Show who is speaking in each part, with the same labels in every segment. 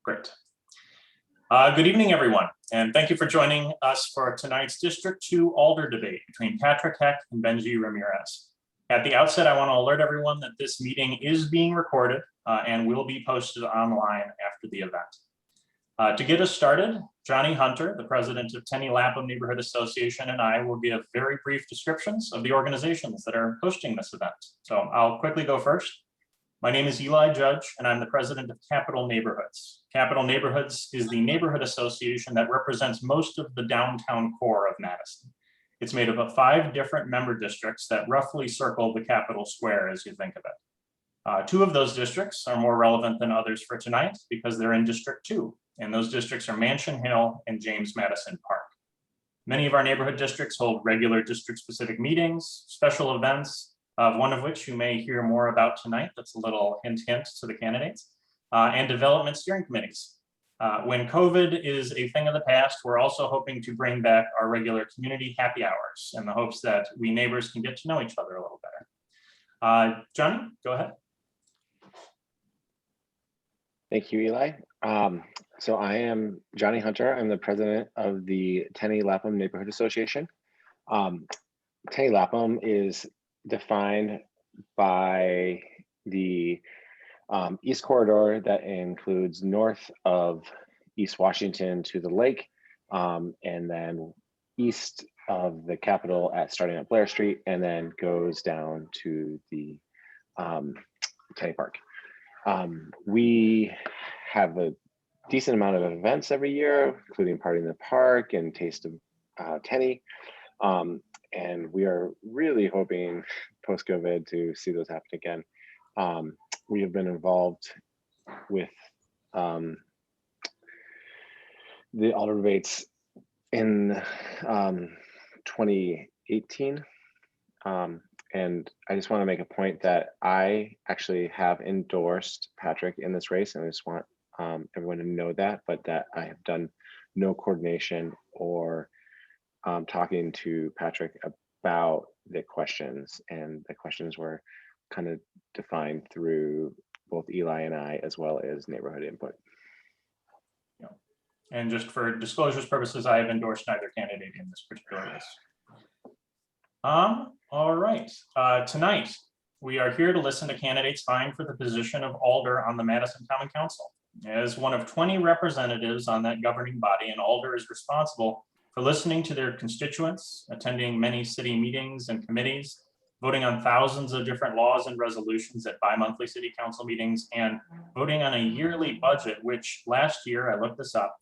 Speaker 1: Great. Good evening, everyone, and thank you for joining us for tonight's District 2 Alder debate between Patrick Heck and Benji Ramirez. At the outset, I want to alert everyone that this meeting is being recorded and will be posted online after the event. To get us started, Johnny Hunter, the president of Tenney-Lapham Neighborhood Association, and I will give very brief descriptions of the organizations that are hosting this event. So I'll quickly go first. My name is Eli Judge, and I'm the president of Capital Neighborhoods. Capital Neighborhoods is the neighborhood association that represents most of the downtown core of Madison. It's made up of 5 different member districts that roughly circle the Capitol Square as you think of it. 2 of those districts are more relevant than others for tonight because they're in District 2, and those districts are Mansion Hill and James Madison Park. Many of our neighborhood districts hold regular district-specific meetings, special events, one of which you may hear more about tonight. That's a little hint to the candidates, and development steering committees. When COVID is a thing of the past, we're also hoping to bring back our regular community happy hours in the hopes that we neighbors can get to know each other a little better. Johnny, go ahead.
Speaker 2: Thank you, Eli. So I am Johnny Hunter. I'm the president of the Tenney-Lapham Neighborhood Association. Tenney-Lapham is defined by the East Corridor that includes north of East Washington to the lake, and then east of the Capitol starting at Blair Street, and then goes down to the Tenney Park. We have a decent amount of events every year, including Party in the Park and Taste of Tenney. And we are really hoping post-COVID to see those happen again. We have been involved with the Alder debates in 2018. And I just want to make a point that I actually have endorsed Patrick in this race, and I just want everyone to know that, but that I have done no coordination or talking to Patrick about the questions, and the questions were kind of defined through both Eli and I, as well as neighborhood input.
Speaker 1: Yeah. And just for disclosure's purposes, I have endorsed neither candidate in this particular race. All right, tonight we are here to listen to candidates vying for the position of Alder on the Madison Common Council. As one of 20 representatives on that governing body, and Alder is responsible for listening to their constituents, attending many city meetings and committees, voting on thousands of different laws and resolutions at bi-monthly city council meetings, and voting on a yearly budget, which last year, I looked this up,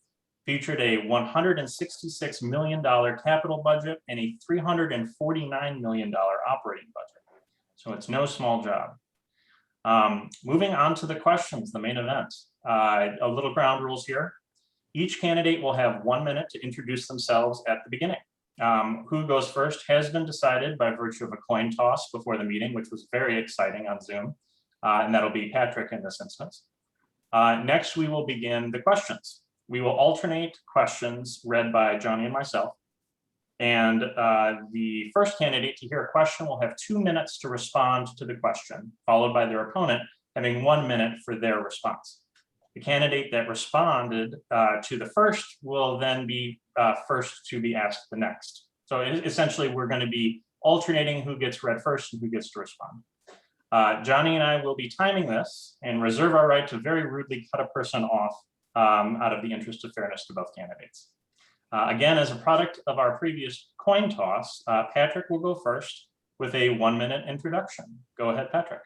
Speaker 1: featured a $166 million capital budget and a $349 million operating budget. So it's no small job. Moving on to the questions, the main event. A little ground rules here. Each candidate will have 1 minute to introduce themselves at the beginning. Who goes first has been decided by virtue of a coin toss before the meeting, which was very exciting on Zoom, and that'll be Patrick in this instance. Next, we will begin the questions. We will alternate questions read by Johnny and myself, and the first candidate to hear a question will have 2 minutes to respond to the question, followed by their opponent having 1 minute for their response. The candidate that responded to the first will then be first to be asked the next. So essentially, we're going to be alternating who gets read first and who gets to respond. Johnny and I will be timing this and reserve our right to very rudely cut a person off out of the interest of fairness to both candidates. Again, as a product of our previous coin toss, Patrick will go first with a 1 minute introduction. Go ahead, Patrick.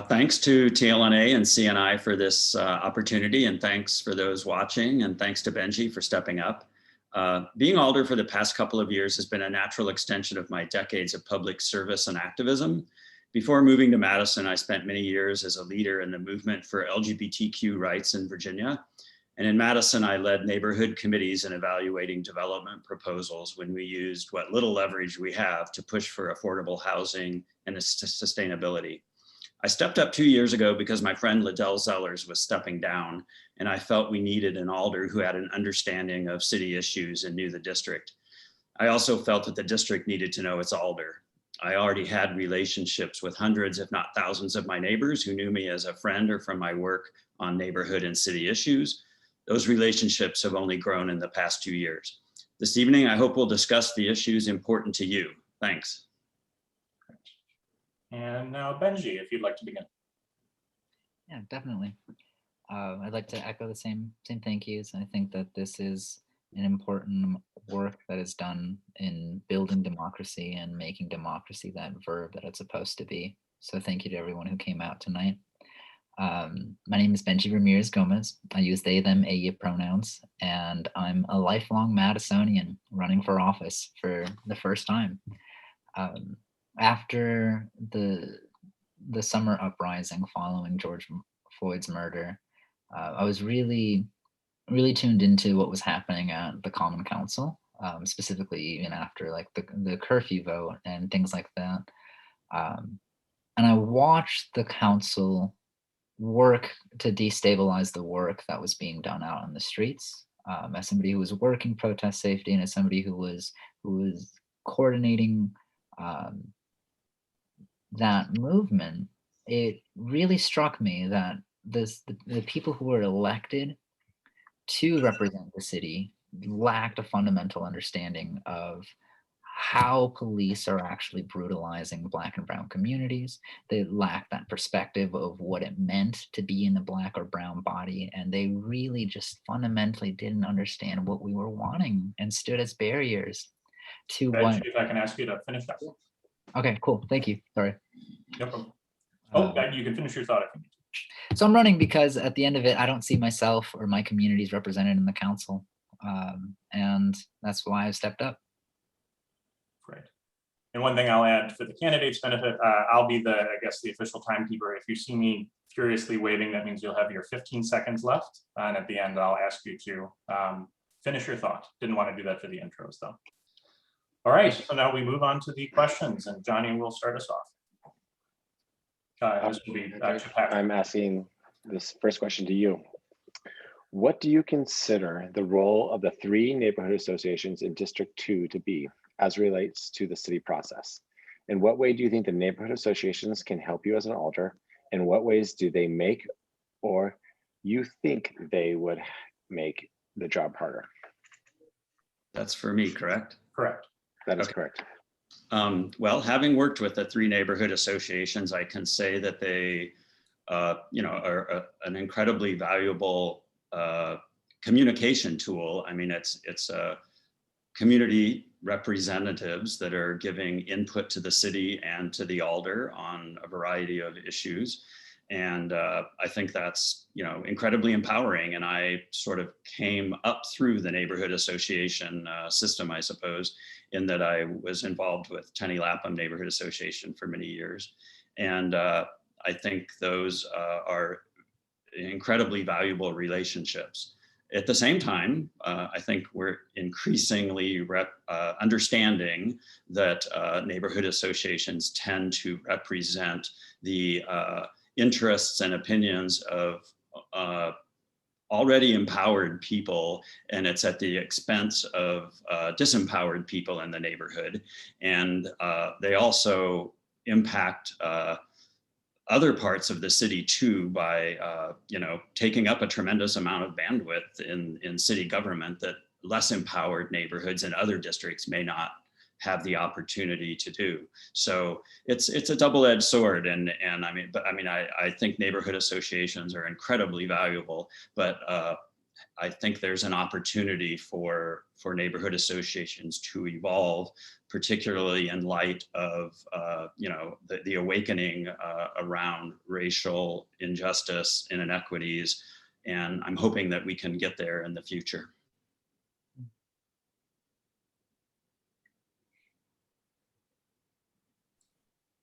Speaker 3: Thanks to TLNA and CNI for this opportunity, and thanks for those watching, and thanks to Benji for stepping up. Being Alder for the past couple of years has been a natural extension of my decades of public service and activism. Before moving to Madison, I spent many years as a leader in the movement for LGBTQ rights in Virginia. And in Madison, I led neighborhood committees in evaluating development proposals when we used what little leverage we have to push for affordable housing and sustainability. I stepped up 2 years ago because my friend Liddell Zellers was stepping down, and I felt we needed an Alder who had an understanding of city issues and knew the district. I also felt that the district needed to know its Alder. I already had relationships with hundreds, if not thousands, of my neighbors who knew me as a friend or from my work on neighborhood and city issues. Those relationships have only grown in the past 2 years. This evening, I hope we'll discuss the issues important to you. Thanks.
Speaker 1: And now Benji, if you'd like to begin.
Speaker 4: Yeah, definitely. I'd like to echo the same thank yous. I think that this is an important work that is done in building democracy and making democracy that verb that it's supposed to be. So thank you to everyone who came out tonight. My name is Benji Ramirez Gomez. I use they, them, you pronouns, and I'm a lifelong Madisonian running for office for the first time. After the summer uprising following George Floyd's murder, I was really tuned into what was happening at the Common Council, specifically even after like the curfew vote and things like that. And I watched the council work to destabilize the work that was being done out on the streets. As somebody who was working protest safety and as somebody who was coordinating that movement, it really struck me that the people who were elected to represent the city lacked a fundamental understanding of how police are actually brutalizing Black and brown communities. They lacked that perspective of what it meant to be in a Black or brown body, and they really just fundamentally didn't understand what we were wanting and stood as barriers to
Speaker 1: Benji,
Speaker 4: what.
Speaker 1: if I can ask you to finish that.
Speaker 4: Okay, cool. Thank you. Sorry.
Speaker 1: No problem. Oh, you can finish your thought if you need to.
Speaker 4: So I'm running because at the end of it, I don't see myself or my communities represented in the council. And that's why I've stepped up.
Speaker 1: Great. And one thing I'll add for the candidates' benefit, I'll be the official timekeeper. If you see me furiously waving, that means you'll have your 15 seconds left. And at the end, I'll ask you to finish your thought. Didn't want to do that for the intros though. All right, so now we move on to the questions and Johnny will start us off. This will be
Speaker 2: I'm asking this first question to you. What do you consider the role of the 3 neighborhood associations in District 2 to be as relates to the city process? In what way do you think the neighborhood associations can help you as an alder? In what ways do they make or you think they would make the job harder?
Speaker 3: That's for me, correct?
Speaker 1: Correct.
Speaker 2: That is correct.
Speaker 3: Well, having worked with the 3 neighborhood associations, I can say that they, are an incredibly valuable communication tool. I mean, it's community representatives that are giving input to the city and to the alder on a variety of issues. And I think that's, incredibly empowering. And I sort of came up through the neighborhood association system, I suppose, in that I was involved with Tenney-Lapham Neighborhood Association for many years. And I think those are incredibly valuable relationships. At the same time, I think we're increasingly understanding that neighborhood associations tend to represent the interests and opinions of already empowered people, and it's at the expense of disempowered people in the neighborhood. And they also impact other parts of the city too by taking up a tremendous amount of bandwidth in city government that less empowered neighborhoods in other districts may not have the opportunity to do. So it's a double-edged sword, and I think neighborhood associations are incredibly valuable, but I think there's an opportunity for neighborhood associations to evolve, particularly in light of the awakening around racial injustice and inequities, and I'm hoping that we can get there in the future.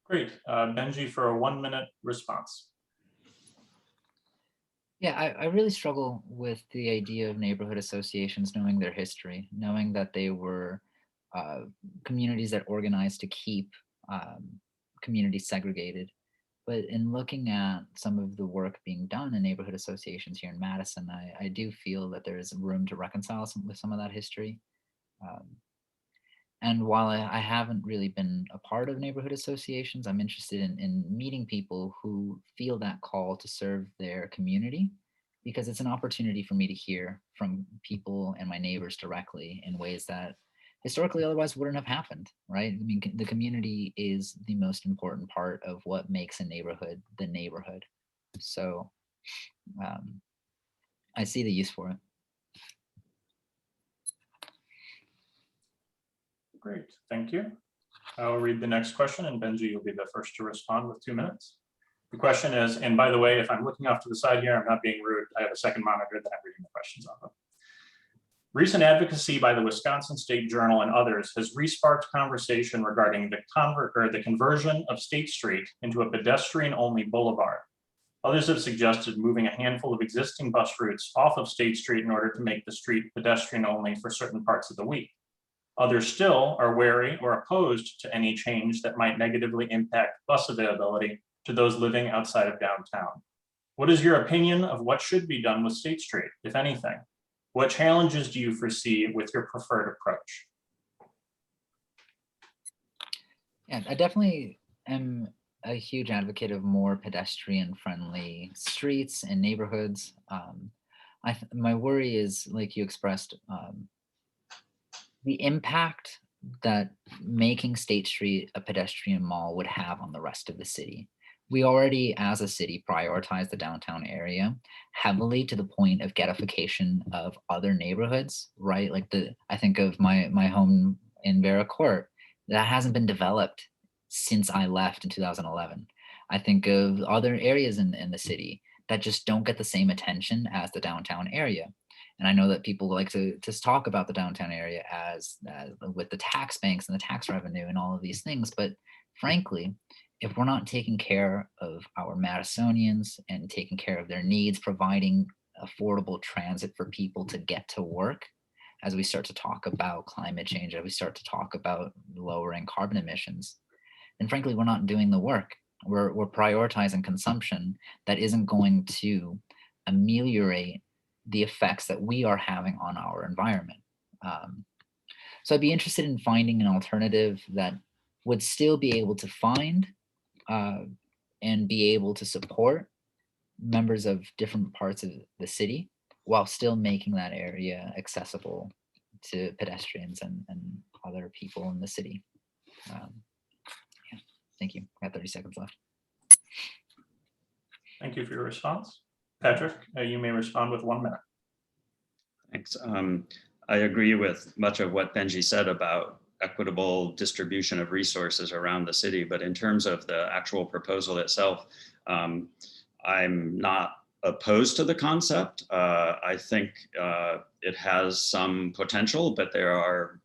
Speaker 1: Great. Benji, for a 1-minute response.
Speaker 4: Yeah, I really struggle with the idea of neighborhood associations, knowing their history, knowing that they were communities that organized to keep communities segregated. But in looking at some of the work being done in neighborhood associations here in Madison, I do feel that there is room to reconcile with some of that history. And while I haven't really been a part of neighborhood associations, I'm interested in meeting people who feel that call to serve their community, because it's an opportunity for me to hear from people and my neighbors directly in ways that historically otherwise wouldn't have happened, right? I mean, the community is the most important part of what makes a neighborhood the neighborhood. So I see the use for it.
Speaker 1: Great, thank you. I'll read the next question, and Benji, you'll be the first to respond with 2 minutes. The question is, and by the way, if I'm looking off to the side here, I'm not being rude. I have a second monitor that I'm reading the questions off of. Recent advocacy by the Wisconsin State Journal and others has resparked conversation regarding the conversion of State Street into a pedestrian-only boulevard. Others have suggested moving a handful of existing bus routes off of State Street in order to make the street pedestrian-only for certain parts of the week. Others still are wary or opposed to any change that might negatively impact bus availability to those living outside of downtown. What is your opinion of what should be done with State Street, if anything? What challenges do you foresee with your preferred approach?
Speaker 4: Yeah, I definitely am a huge advocate of more pedestrian-friendly streets and neighborhoods. My worry is, like you expressed, the impact that making State Street a pedestrian mall would have on the rest of the city. We already, as a city, prioritize the downtown area heavily to the point of ghettoification of other neighborhoods, right? Like I think of my home in Vera Court, that hasn't been developed since I left in 2011. I think of other areas in the city that just don't get the same attention as the downtown area. And I know that people like to talk about the downtown area as with the tax banks and the tax revenue and all of these things. But frankly, if we're not taking care of our Madisonians and taking care of their needs, providing affordable transit for people to get to work, as we start to talk about climate change, as we start to talk about lowering carbon emissions, then frankly, we're not doing the work. We're prioritizing consumption that isn't going to ameliorate the effects that we are having on our environment. So I'd be interested in finding an alternative that would still be able to find and be able to support members of different parts of the city while still making that area accessible to pedestrians and other people in the city. Yeah. Thank you. I got 30 seconds left.
Speaker 1: Thank you for your response. Patrick, you may respond with 1 minute.
Speaker 3: Thanks. I agree with much of what Benji said about equitable distribution of resources around the city, but in terms of the actual proposal itself, I'm not opposed to the concept. I think it has some potential, but there are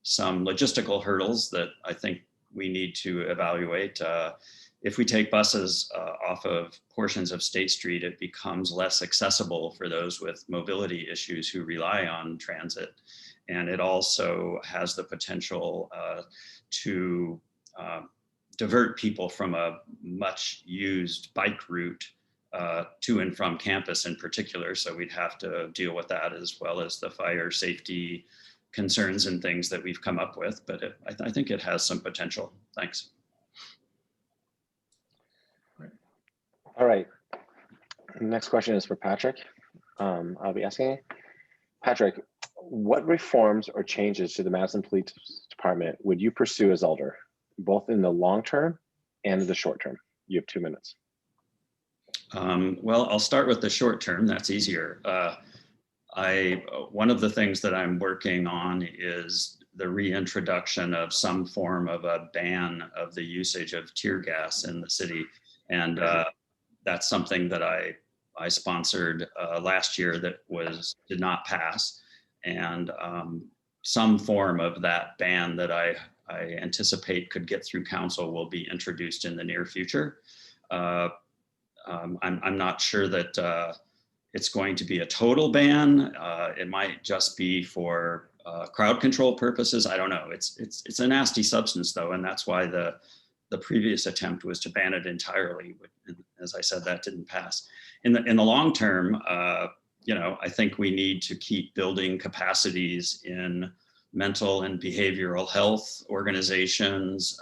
Speaker 3: some logistical hurdles that I think we need to evaluate. If we take buses off of portions of State Street, it becomes less accessible for those with mobility issues who rely on transit. And it also has the potential to divert people from a much used bike route to and from campus in particular. So we'd have to deal with that, as well as the fire safety concerns and things that we've come up with. But I think it has some potential. Thanks.
Speaker 2: All right. Next question is for Patrick. I'll be asking Patrick, what reforms or changes to the Madison Police Department would you pursue as Alder, both in the long term and the short term? You have 2 minutes.
Speaker 3: Well, I'll start with the short term. That's easier. One of the things that I'm working on is the reintroduction of some form of a ban of the usage of tear gas in the city. And that's something that I sponsored last year that did not pass. And some form of that ban that I anticipate could get through council will be introduced in the near future. I'm not sure that it's going to be a total ban. It might just be for crowd control purposes. I don't know. It's a nasty substance though, and that's why the previous attempt was to ban it entirely. As I said, that didn't pass. In the long term, I think we need to keep building capacities in mental and behavioral health organizations,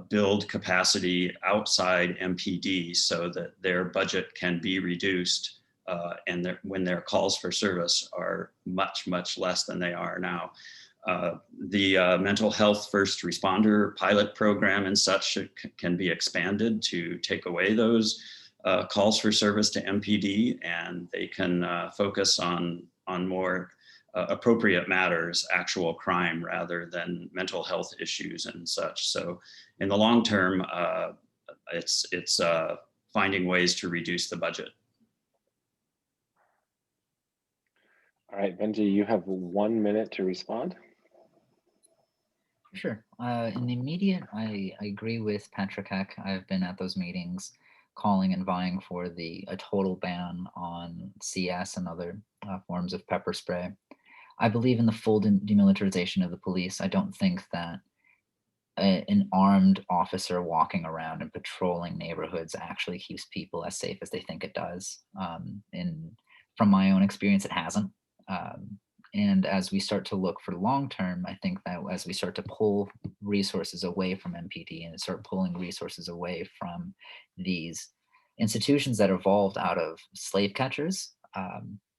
Speaker 3: build capacity outside MPD so that their budget can be reduced and when their calls for service are much, much less than they are now. The mental health first responder pilot program and such can be expanded to take away those calls for service to MPD, and they can focus on more appropriate matters, actual crime, rather than mental health issues and such. So in the long term, it's finding ways to reduce the budget.
Speaker 2: All right, Benji, you have 1 minute to respond.
Speaker 4: Sure. In the immediate, I agree with Patrick Heck. I've been at those meetings calling and vying for a total ban on CS and other forms of pepper spray. I believe in the full demilitarization of the police. I don't think that an armed officer walking around and patrolling neighborhoods actually keeps people as safe as they think it does. From my own experience, it hasn't. And as we start to look for long term, I think that as we start to pull resources away from MPD and start pulling resources away from these institutions that evolved out of slave catchers,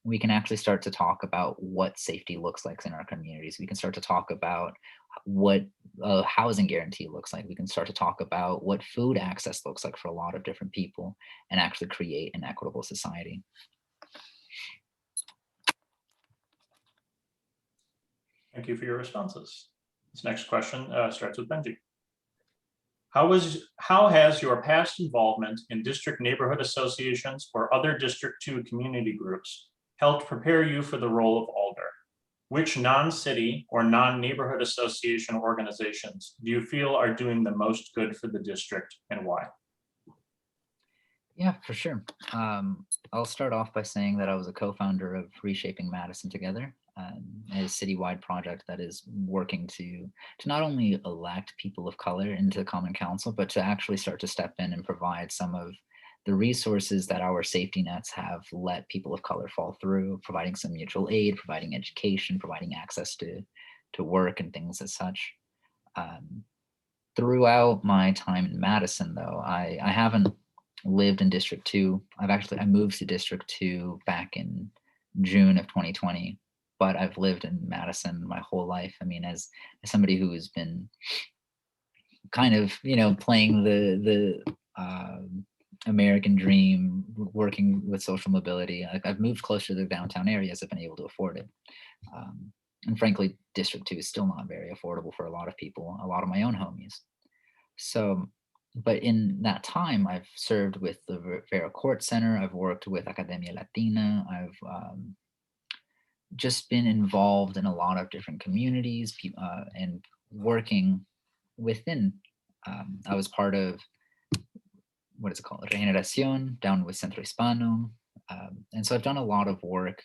Speaker 4: we can actually start to talk about what safety looks like in our communities. We can start to talk about what a housing guarantee looks like. We can start to talk about what food access looks like for a lot of different people and actually create an equitable society.
Speaker 1: Thank you for your responses. This next question starts with Benji. How has your past involvement in district neighborhood associations or other District 2 community groups helped prepare you for the role of Alder? Which non-city or non-neighborhood association organizations do you feel are doing the most good for the district and why?
Speaker 4: Yeah, for sure. I'll start off by saying that I was a co-founder of Reshaping Madison Together, a citywide project that is working to not only elect people of color into the Common Council, but to actually start to step in and provide some of the resources that our safety nets have let people of color fall through, providing some mutual aid, providing education, providing access to work and things as such. Throughout my time in Madison, though, I haven't lived in District 2. I moved to District 2 back in June of 2020, but I've lived in Madison my whole life. I mean, as somebody who has been kind of, playing the American dream, working with social mobility, I've moved closer to the downtown areas. I've been able to afford it. And frankly, District 2 is still not very affordable for a lot of people, a lot of my own homies. So, but in that time, I've served with the Rivera Court Center. I've worked with Academia Latina. I've just been involved in a lot of different communities and working within. I was part of, what is it called? Regeneración, down with Centro Hispano. And so I've done a lot of work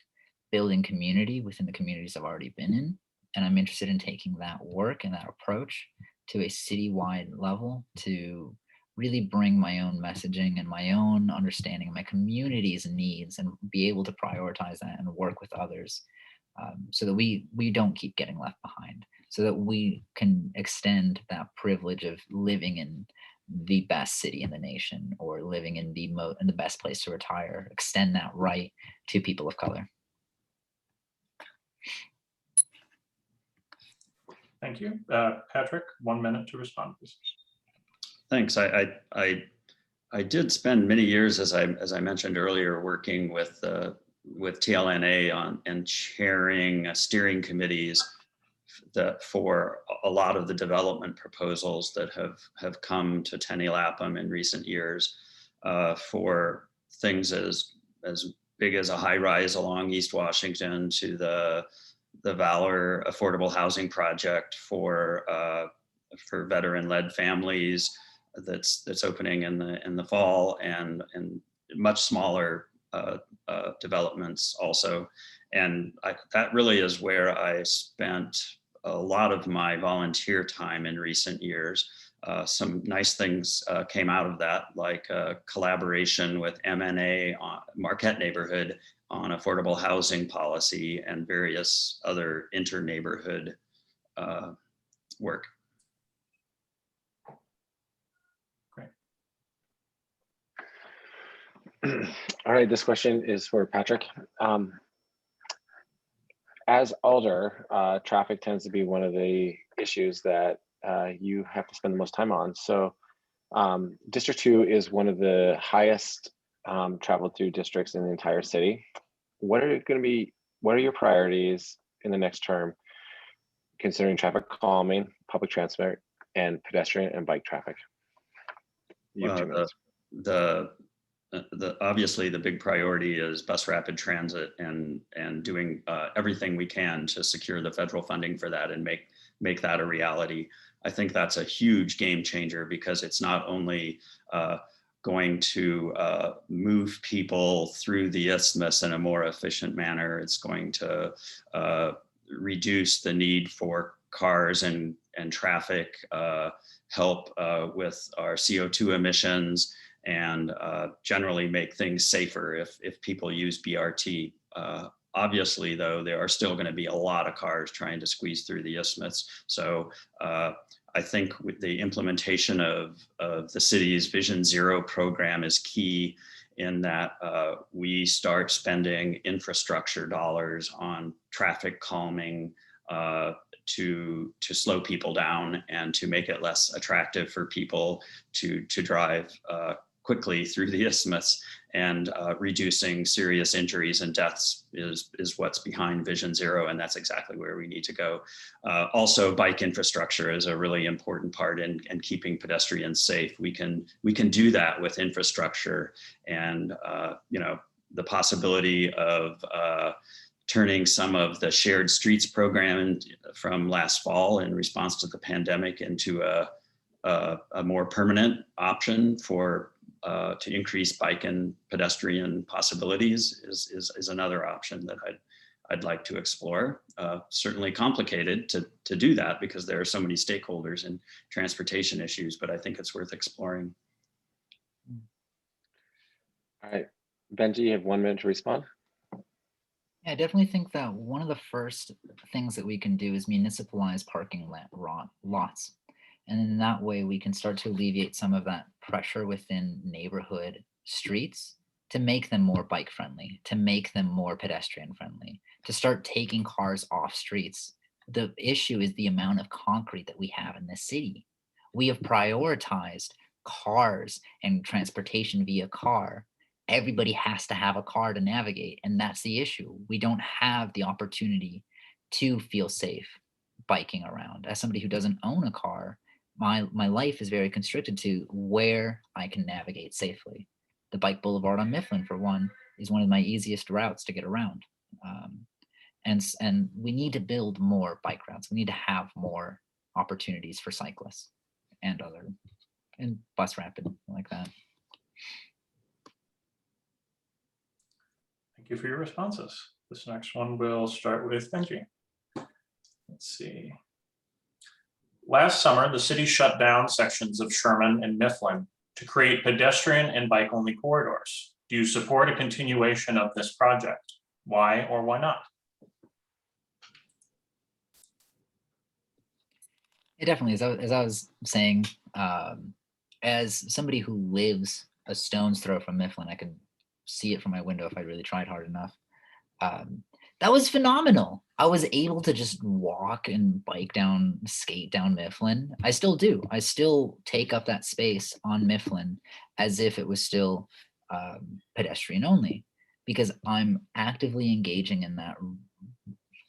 Speaker 4: building community within the communities I've already been in. And I'm interested in taking that work and that approach to a citywide level to really bring my own messaging and my own understanding of my community's needs and be able to prioritize that and work with others so that we don't keep getting left behind, so that we can extend that privilege of living in the best city in the nation or living in the best place to retire, extend that right to people of color.
Speaker 1: Thank you. Patrick, 1 minute to respond, please.
Speaker 3: Thanks. I did spend many years, as I mentioned earlier, working with TLNA on and chairing steering committees that for a lot of the development proposals that have come to Tenney-Lapham in recent years, for things as big as a high rise along East Washington to the Valor Affordable Housing Project for veteran-led families that's opening in the fall, and much smaller developments also. And that really is where I spent a lot of my volunteer time in recent years, some nice things came out of that, like collaboration with MNA on Marquette neighborhood on affordable housing policy and various other inter-neighborhood work.
Speaker 1: Great.
Speaker 2: All right, this question is for Patrick. As Alder, traffic tends to be one of the issues that you have to spend the most time on. So District 2 is one of the highest traveled through districts in the entire city. What are your priorities in the next term, considering traffic calming, public transport, and pedestrian and bike traffic? You have 2 minutes.
Speaker 3: Obviously the big priority is bus rapid transit and doing everything we can to secure the federal funding for that and make that a reality. I think that's a huge game changer because it's not only going to move people through the isthmus in a more efficient manner, it's going to reduce the need for cars and traffic, help with our CO2 emissions, and generally make things safer if people use BRT. Obviously, though, there are still going to be a lot of cars trying to squeeze through the isthmus. So I think with the implementation of the city's Vision Zero program is key in that we start spending infrastructure dollars on traffic calming to slow people down and to make it less attractive for people to drive quickly through the isthmus, and reducing serious injuries and deaths is what's behind Vision Zero, and that's exactly where we need to go. Also, bike infrastructure is a really important part in keeping pedestrians safe. We can do that with infrastructure, and the possibility of turning some of the shared streets program from last fall in response to the pandemic into a more permanent option for to increase bike and pedestrian possibilities is another option that I'd like to explore. Certainly complicated to do that because there are so many stakeholders and transportation issues, but I think it's worth exploring.
Speaker 2: All right, Benji, you have 1 minute to respond.
Speaker 4: Yeah, I definitely think that one of the first things that we can do is municipalize parking lots. And in that way, we can start to alleviate some of that pressure within neighborhood streets to make them more bike friendly, to make them more pedestrian friendly, to start taking cars off streets. The issue is the amount of concrete that we have in the city. We have prioritized cars and transportation via car. Everybody has to have a car to navigate, and that's the issue. We don't have the opportunity to feel safe biking around. As somebody who doesn't own a car, my life is very constricted to where I can navigate safely. The bike boulevard on Mifflin, for one, is one of my easiest routes to get around. And we need to build more bike routes. We need to have more opportunities for cyclists and bus rapid like that.
Speaker 1: Thank you for your responses. This next one will start with Benji. Let's see. Last summer, the city shut down sections of Sherman and Mifflin to create pedestrian and bike-only corridors. Do you support a continuation of this project? Why or why not?
Speaker 4: It definitely is. As I was saying, as somebody who lives a stone's throw from Mifflin, I could see it from my window if I really tried hard enough. That was phenomenal. I was able to just walk and skate down Mifflin. I still do. I still take up that space on Mifflin as if it was still pedestrian only, because I'm actively engaging in that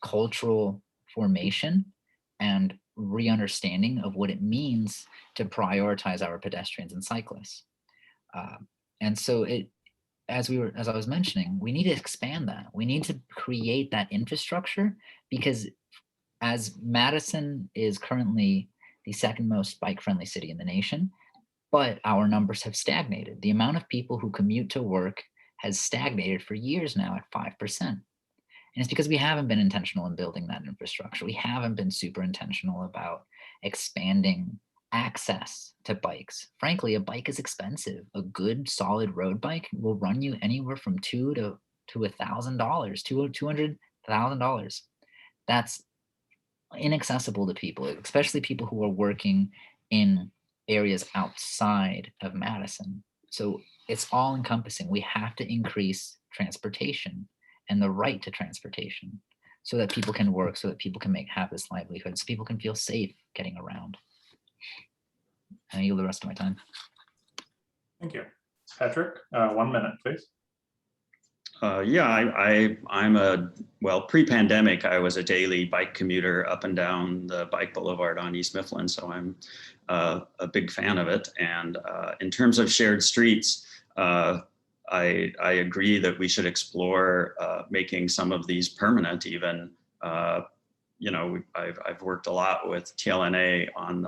Speaker 4: cultural formation and re-understanding of what it means to prioritize our pedestrians and cyclists. And so as I was mentioning, we need to expand that. We need to create that infrastructure, because as Madison is currently the second most bike-friendly city in the nation, but our numbers have stagnated. The amount of people who commute to work has stagnated for years now at 5%. And it's because we haven't been intentional in building that infrastructure. We haven't been super intentional about expanding access to bikes. Frankly, a bike is expensive. A good solid road bike will run you anywhere from $200 to $1,000, $200,000. That's inaccessible to people, especially people who are working in areas outside of Madison. So it's all encompassing. We have to increase transportation and the right to transportation so that people can work, so that people can have this livelihood, so people can feel safe getting around. I yield the rest of my time.
Speaker 1: Thank you. Patrick, 1 minute, please.
Speaker 3: Yeah, well, pre-pandemic, I was a daily bike commuter up and down the bike boulevard on East Mifflin, so I'm a big fan of it. And in terms of shared streets, I agree that we should explore making some of these permanent even. You know, I've worked a lot with TLNA on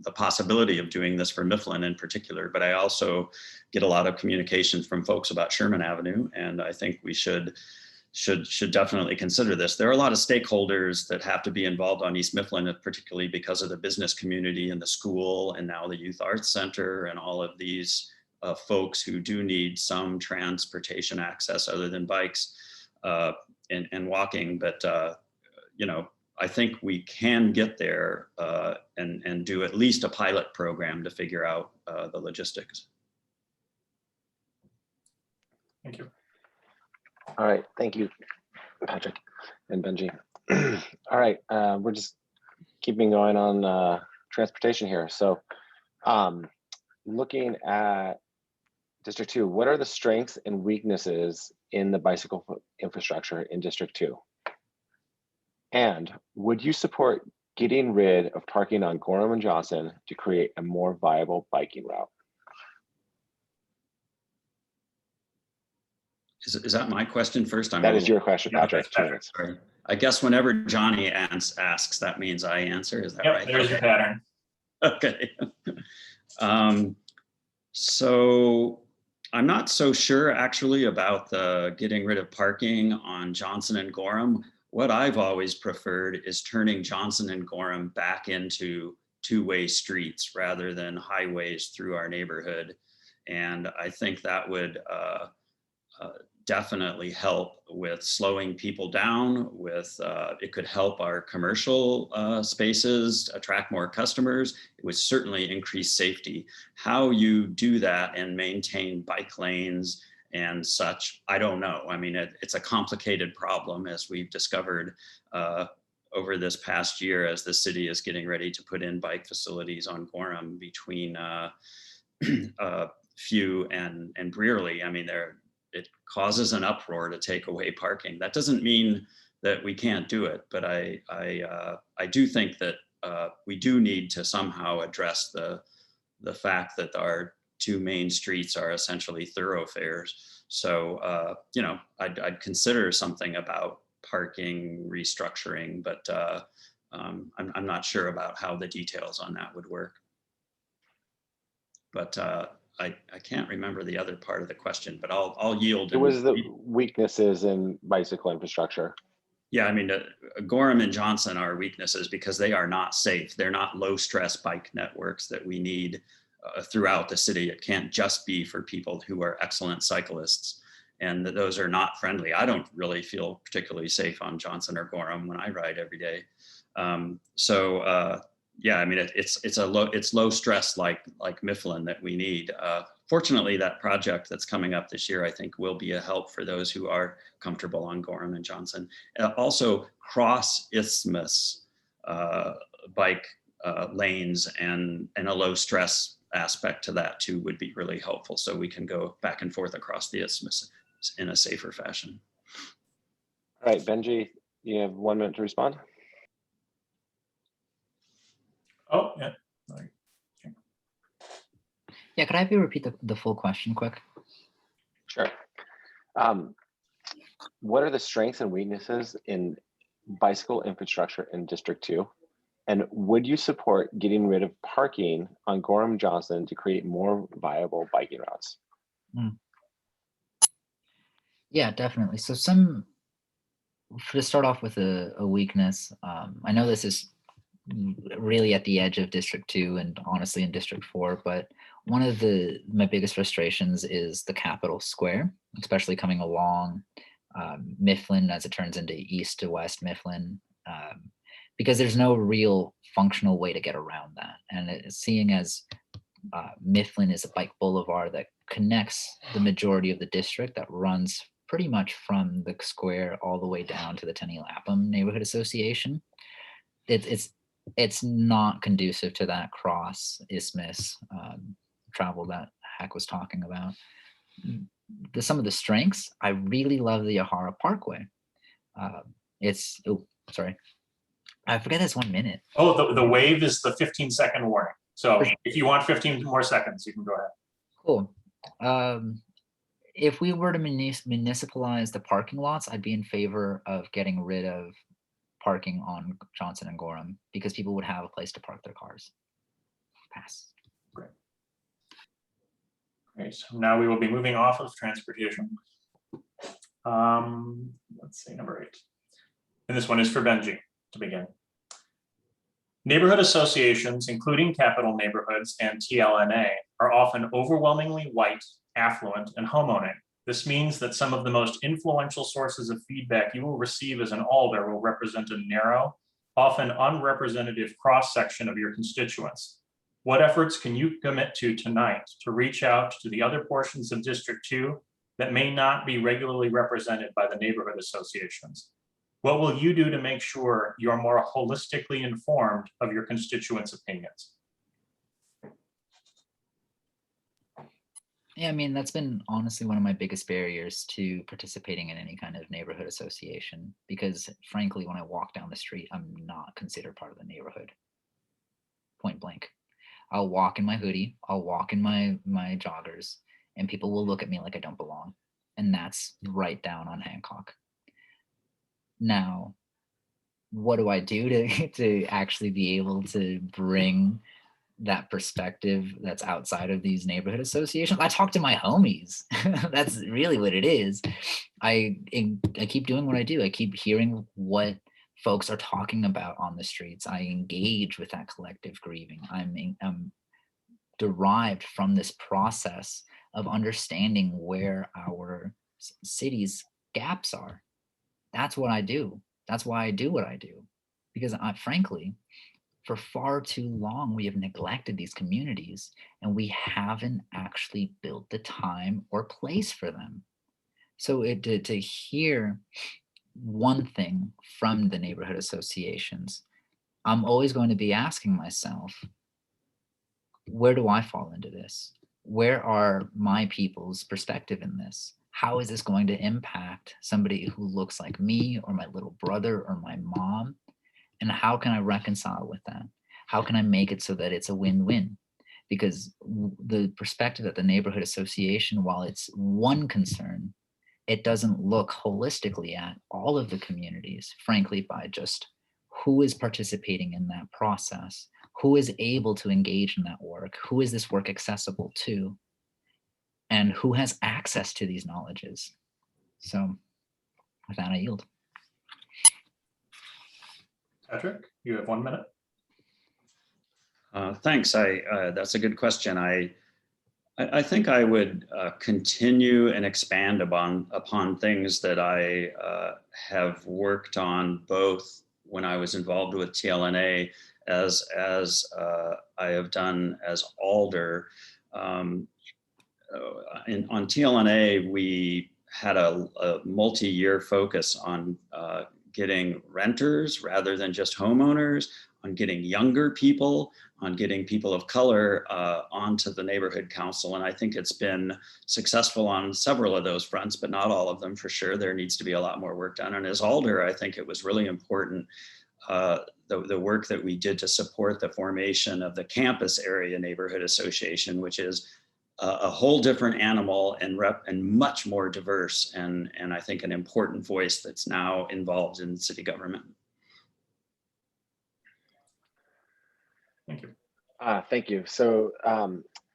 Speaker 3: the possibility of doing this for Mifflin in particular, but I also get a lot of communication from folks about Sherman Avenue, and I think we should definitely consider this. There are a lot of stakeholders that have to be involved on East Mifflin, particularly because of the business community and the school, and now the Youth Arts Center, and all of these folks who do need some transportation access other than bikes and walking. But you know, I think we can get there and do at least a pilot program to figure out the logistics.
Speaker 1: Thank you.
Speaker 2: All right, thank you, Patrick and Benji. All right, we're just keeping going on transportation here. So looking at District 2, what are the strengths and weaknesses in the bicycle infrastructure in District 2? And would you support getting rid of parking on Gorham and Johnson to create a more viable biking route?
Speaker 3: Is that my question first?
Speaker 2: That is your question, Patrick. 2 minutes.
Speaker 3: Sorry. I guess whenever Johnny asks, that means I answer. Is that
Speaker 1: Yep,
Speaker 3: right?
Speaker 1: there's your pattern.
Speaker 3: Okay. So I'm not so sure actually about the getting rid of parking on Johnson and Gorham. What I've always preferred is turning Johnson and Gorham back into two-way streets rather than highways through our neighborhood. And I think that would definitely help with slowing people down, with it could help our commercial spaces attract more customers. It would certainly increase safety. How you do that and maintain bike lanes and such, I don't know. I mean, it's a complicated problem, as we've discovered over this past year, as the city is getting ready to put in bike facilities on Gorham between Few and Brearley. I mean, it causes an uproar to take away parking. That doesn't mean that we can't do it, but I do think that we do need to somehow address the fact that our two main streets are essentially thoroughfares. So you know, I'd consider something about parking restructuring, but I'm not sure about how the details on that would work. But I can't remember the other part of the question, but I'll yield.
Speaker 2: It was the weaknesses in bicycle infrastructure.
Speaker 3: Yeah, I mean, Gorham and Johnson are weaknesses because they are not safe. They're not low stress bike networks that we need throughout the city. It can't just be for people who are excellent cyclists, and those are not friendly. I don't really feel particularly safe on Johnson or Gorham when I ride every day. Yeah, I mean, it's low stress like Mifflin that we need. Fortunately, that project that's coming up this year, I think, will be a help for those who are comfortable on Gorham and Johnson. Also, cross isthmus bike lanes and a low stress aspect to that too would be really helpful. So we can go back and forth across the isthmus in a safer fashion.
Speaker 2: All right, Benji, you have 1 minute to respond.
Speaker 1: Oh, yeah.
Speaker 4: Yeah, could I have you repeat the full question quick?
Speaker 2: Sure. What are the strengths and weaknesses in bicycle infrastructure in District 2? And would you support getting rid of parking on Gorham Johnson to create more viable biking routes?
Speaker 4: Yeah, definitely. So to start off with a weakness, I know this is really at the edge of District 2 and honestly in District 4. But one of my biggest frustrations is the Capitol Square, especially coming along Mifflin as it turns into east to west Mifflin, because there's no real functional way to get around that. And seeing as Mifflin is a bike boulevard that connects the majority of the district, that runs pretty much from the square all the way down to the Tenney-Lapham Neighborhood Association. It's not conducive to that cross isthmus travel that Hack was talking about. Some of the strengths, I really love the Yahara Parkway. Sorry, I forget it's 1 minute.
Speaker 1: Oh, the wave is the 15-second warning. So if you want 15 more seconds, you can go ahead.
Speaker 4: Cool. If we were to municipalize the parking lots, I'd be in favor of getting rid of parking on Johnson and Gorham because people would have a place to park their cars. Pass.
Speaker 1: Great. Great. So now we will be moving off of transportation. Let's see, number 8. And this one is for Benji to begin. Neighborhood associations, including capital neighborhoods and TLNA, are often overwhelmingly white, affluent, and homeowning. This means that some of the most influential sources of feedback you will receive as an alder will represent a narrow, often unrepresentative cross-section of your constituents. What efforts can you commit to tonight to reach out to the other portions of District 2 that may not be regularly represented by the neighborhood associations? What will you do to make sure you're more holistically informed of your constituents' opinions?
Speaker 4: Yeah, I mean, that's been honestly one of my biggest barriers to participating in any kind of neighborhood association, because frankly, when I walk down the street, I'm not considered part of the neighborhood. Point blank. I'll walk in my hoodie, I'll walk in my joggers, and people will look at me like I don't belong. And that's right down on Hancock. Now, what do I do to actually be able to bring that perspective that's outside of these neighborhood associations? I talk to my homies. That's really what it is. I keep doing what I do. I keep hearing what folks are talking about on the streets. I engage with that collective grieving. I'm derived from this process of understanding where our city's gaps are. That's what I do. That's why I do what I do. Because frankly, for far too long, we have neglected these communities and we haven't actually built the time or place for them. So to hear one thing from the neighborhood associations, I'm always going to be asking myself, where do I fall into this? Where are my people's perspective in this? How is this going to impact somebody who looks like me or my little brother or my mom? And how can I reconcile with that? How can I make it so that it's a win-win? Because the perspective at the neighborhood association, while it's one concern, it doesn't look holistically at all of the communities, frankly, by just who is participating in that process, who is able to engage in that work, who is this work accessible to, and who has access to these knowledges. So with that, I yield.
Speaker 1: Patrick, you have 1 minute.
Speaker 3: Thanks. That's a good question. I think I would continue and expand upon things that I have worked on both when I was involved with TLNA as I have done as Alder. On TLNA, we had a multi-year focus on getting renters rather than just homeowners, on getting younger people, on getting people of color onto the neighborhood council. And I think it's been successful on several of those fronts, but not all of them for sure. There needs to be a lot more work done. And as Alder, I think it was really important, the work that we did to support the formation of the campus area neighborhood association, which is a whole different animal and much more diverse, and I think an important voice that's now involved in city government.
Speaker 1: Thank you.
Speaker 2: Thank you. So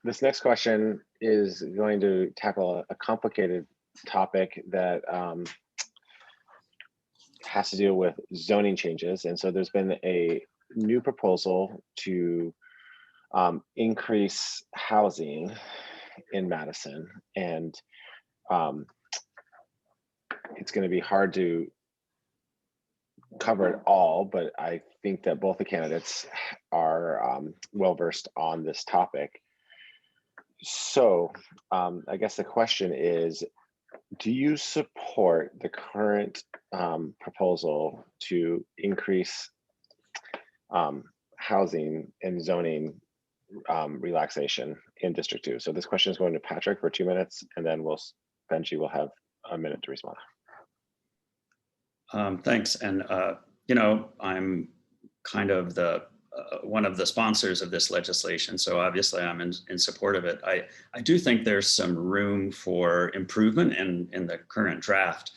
Speaker 2: this next question is going to tackle a complicated topic that has to do with zoning changes. And so there's been a new proposal to increase housing in Madison, and it's going to be hard to cover it all, but I think that both the candidates are well versed on this topic. So I guess the question is, do you support the current proposal to increase housing and zoning relaxation in District 2? So this question is going to Patrick for 2 minutes, and then Benji will have a minute to respond.
Speaker 3: Thanks. And, I'm kind of one of the sponsors of this legislation. So obviously I'm in support of it. I do think there's some room for improvement in the current draft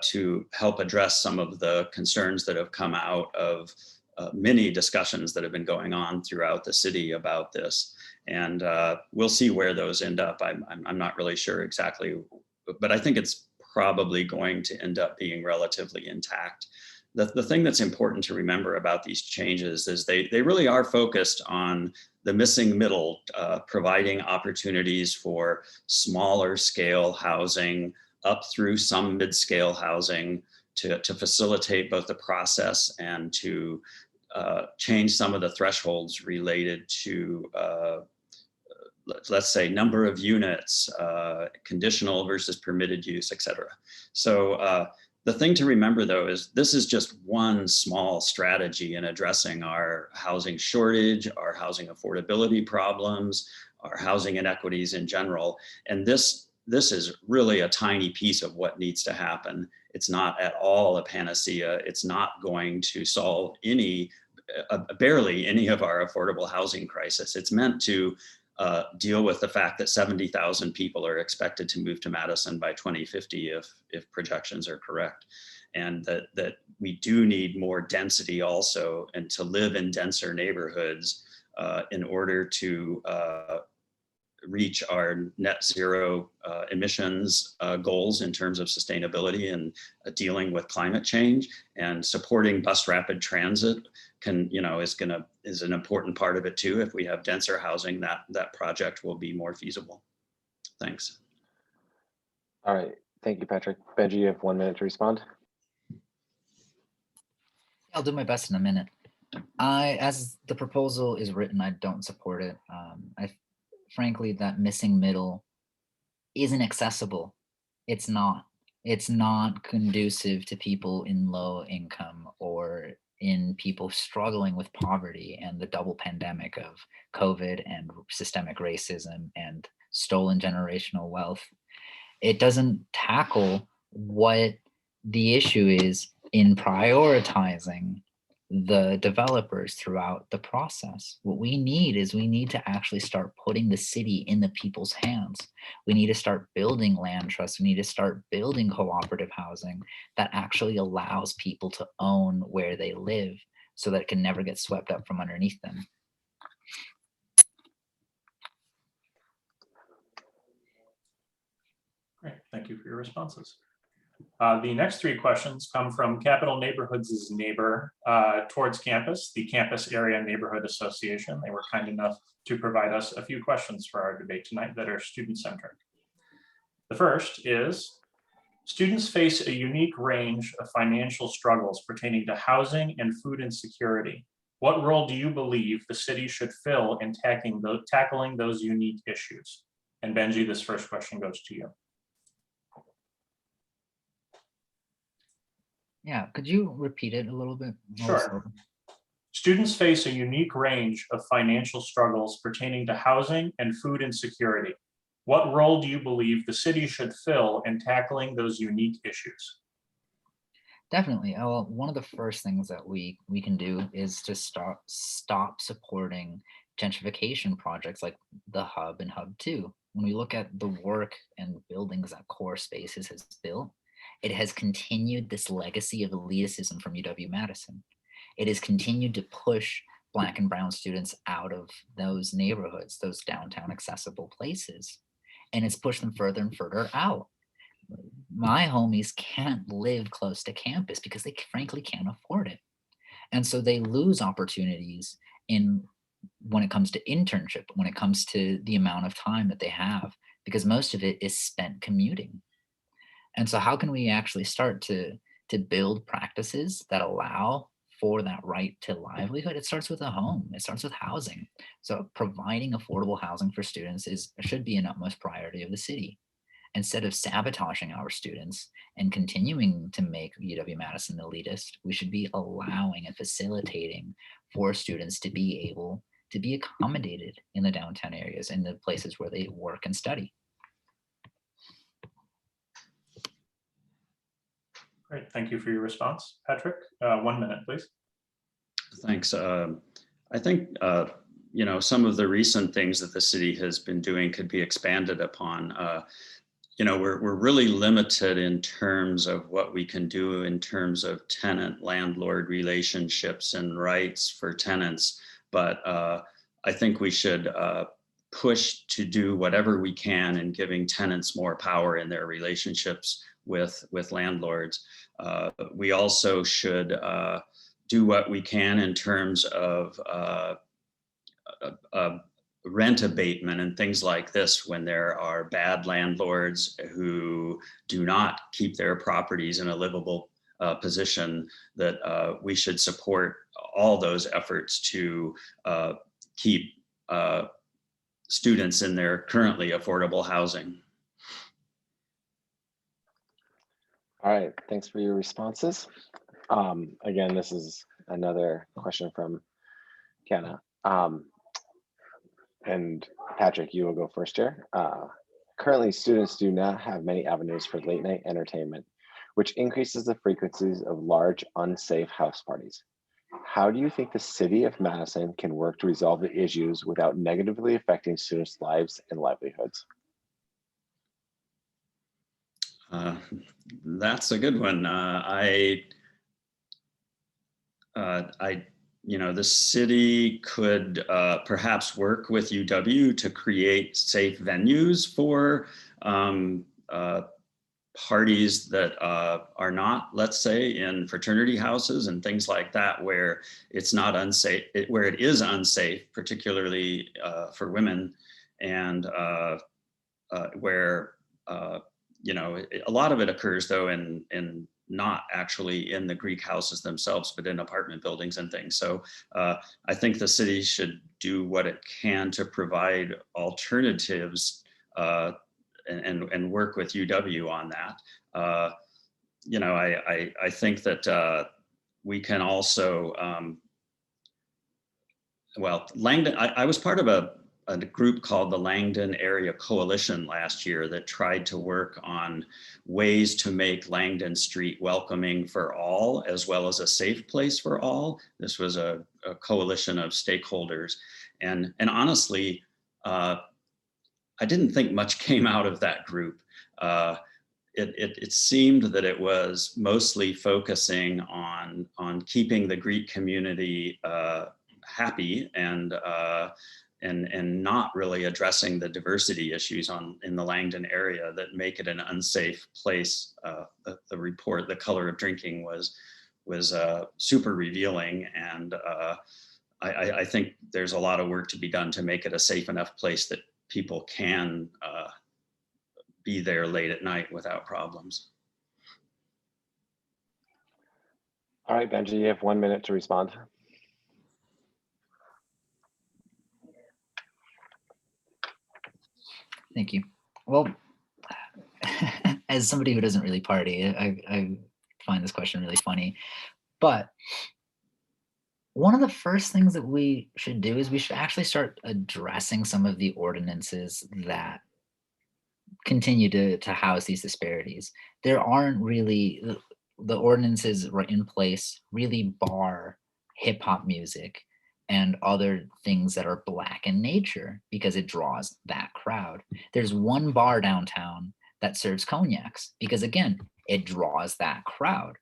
Speaker 3: to help address some of the concerns that have come out of many discussions that have been going on throughout the city about this. And we'll see where those end up. I'm not really sure exactly, but I think it's probably going to end up being relatively intact. The thing that's important to remember about these changes is they really are focused on the missing middle, providing opportunities for smaller scale housing up through some mid-scale housing to facilitate both the process and to change some of the thresholds related to let's say number of units, conditional versus permitted use, et cetera. So the thing to remember though is this is just one small strategy in addressing our housing shortage, our housing affordability problems, our housing inequities in general. And this is really a tiny piece of what needs to happen. It's not at all a panacea. It's not going to solve barely any of our affordable housing crisis. It's meant to deal with the fact that 70,000 people are expected to move to Madison by 2050 if projections are correct, and that we do need more density also, and to live in denser neighborhoods in order to reach our net zero emissions goals in terms of sustainability and dealing with climate change. And supporting bus rapid transit is an important part of it too. If we have denser housing, that project will be more feasible. Thanks.
Speaker 2: All right, thank you, Patrick. Benji, you have 1 minute to respond.
Speaker 4: I'll do my best in a minute. As the proposal is written, I don't support it. Frankly, that missing middle isn't accessible. It's not conducive to people in low income or in people struggling with poverty and the double pandemic of COVID and systemic racism and stolen generational wealth. It doesn't tackle what the issue is in prioritizing the developers throughout the process. What we need to actually start putting the city in the people's hands. We need to start building land trusts. We need to start building cooperative housing that actually allows people to own where they live so that it can never get swept up from underneath them.
Speaker 1: Great, thank you for your responses. The next 3 questions come from Capital Neighborhoods' neighbor towards campus, the Campus Area Neighborhood Association. They were kind enough to provide us a few questions for our debate tonight that are student-centric. The first is, students face a unique range of financial struggles pertaining to housing and food insecurity. What role do you believe the city should fill in tackling those unique issues? And Benji, this first question goes to you.
Speaker 4: Yeah, could you repeat it a little bit?
Speaker 1: Sure. Students face a unique range of financial struggles pertaining to housing and food insecurity. What role do you believe the city should fill in tackling those unique issues?
Speaker 4: Definitely. One of the first things that we can do is to stop supporting gentrification projects like the Hub and Hub 2. When we look at the work and buildings that Core Spaces has built, it has continued this legacy of elitism from UW-Madison. It has continued to push Black and Brown students out of those neighborhoods, those downtown accessible places, and it's pushed them further and further out. My homies can't live close to campus because they frankly can't afford it. And so they lose opportunities in when it comes to internship, when it comes to the amount of time that they have, because most of it is spent commuting. And so how can we actually start to build practices that allow for that right to livelihood? It starts with a home. It starts with housing. So providing affordable housing for students should be an utmost priority of the city. Instead of sabotaging our students and continuing to make UW-Madison elitist, we should be allowing and facilitating for students to be able to be accommodated in the downtown areas and the places where they work and study.
Speaker 1: Great, thank you for your response. Patrick, 1 minute, please.
Speaker 3: Thanks. I think, some of the recent things that the city has been doing could be expanded upon. We're really limited in terms of what we can do in terms of tenant-landlord relationships and rights for tenants. But I think we should push to do whatever we can in giving tenants more power in their relationships with landlords. We also should do what we can in terms of rent abatement and things like this when there are bad landlords who do not keep their properties in a livable position, that we should support all those efforts to keep students in their currently affordable housing.
Speaker 2: All right, thanks for your responses. Again, this is another question from Kenna. And Patrick, you will go first here. Currently, students do not have many avenues for late night entertainment, which increases the frequencies of large, unsafe house parties. How do you think the city of Madison can work to resolve the issues without negatively affecting students' lives and livelihoods?
Speaker 3: That's a good one. The city could perhaps work with UW to create safe venues for parties that are not, let's say, in fraternity houses and things like that, where it's not unsafe, where it is unsafe, particularly for women, and where a lot of it occurs though in not actually in the Greek houses themselves, but in apartment buildings and things. So I think the city should do what it can to provide alternatives and work with UW on that. I think that we can also, Langdon, I was part of a group called the Langdon Area Coalition last year that tried to work on ways to make Langdon Street welcoming for all, as well as a safe place for all. This was a coalition of stakeholders. And honestly, I didn't think much came out of that group. It seemed that it was mostly focusing on keeping the Greek community happy and not really addressing the diversity issues in the Langdon area that make it an unsafe place. The report, The Color of Drinking, was super revealing, and I think there's a lot of work to be done to make it a safe enough place that people can be there late at night without problems.
Speaker 2: All right, Benji, you have 1 minute to respond.
Speaker 4: Thank you. Well, as somebody who doesn't really party, I find this question really funny. But one of the first things that we should do is we should actually start addressing some of the ordinances that continue to house these disparities. There aren't really, the ordinances in place really bar hip hop music and other things that are Black in nature because it draws that crowd. There's one bar downtown that serves cognacs because, again, it draws that crowd.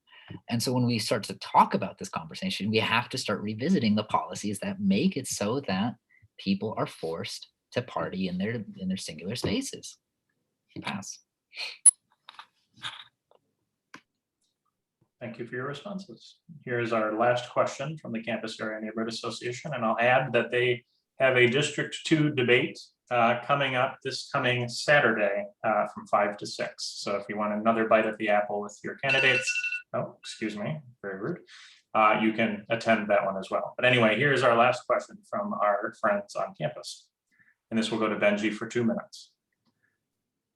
Speaker 4: And so when we start to talk about this conversation, we have to start revisiting the policies that make it so that people are forced to party in their singular spaces. Pass.
Speaker 1: Thank you for your responses. Here's our last question from the Campus Area Neighborhood Association, and I'll add that they have a District 2 debate coming up this coming Saturday from 5 to 6. So if you want another bite at the apple with your candidates, oh, excuse me, very rude, you can attend that one as well. But anyway, here's our last question from our friends on campus. And this will go to Benji for 2 minutes.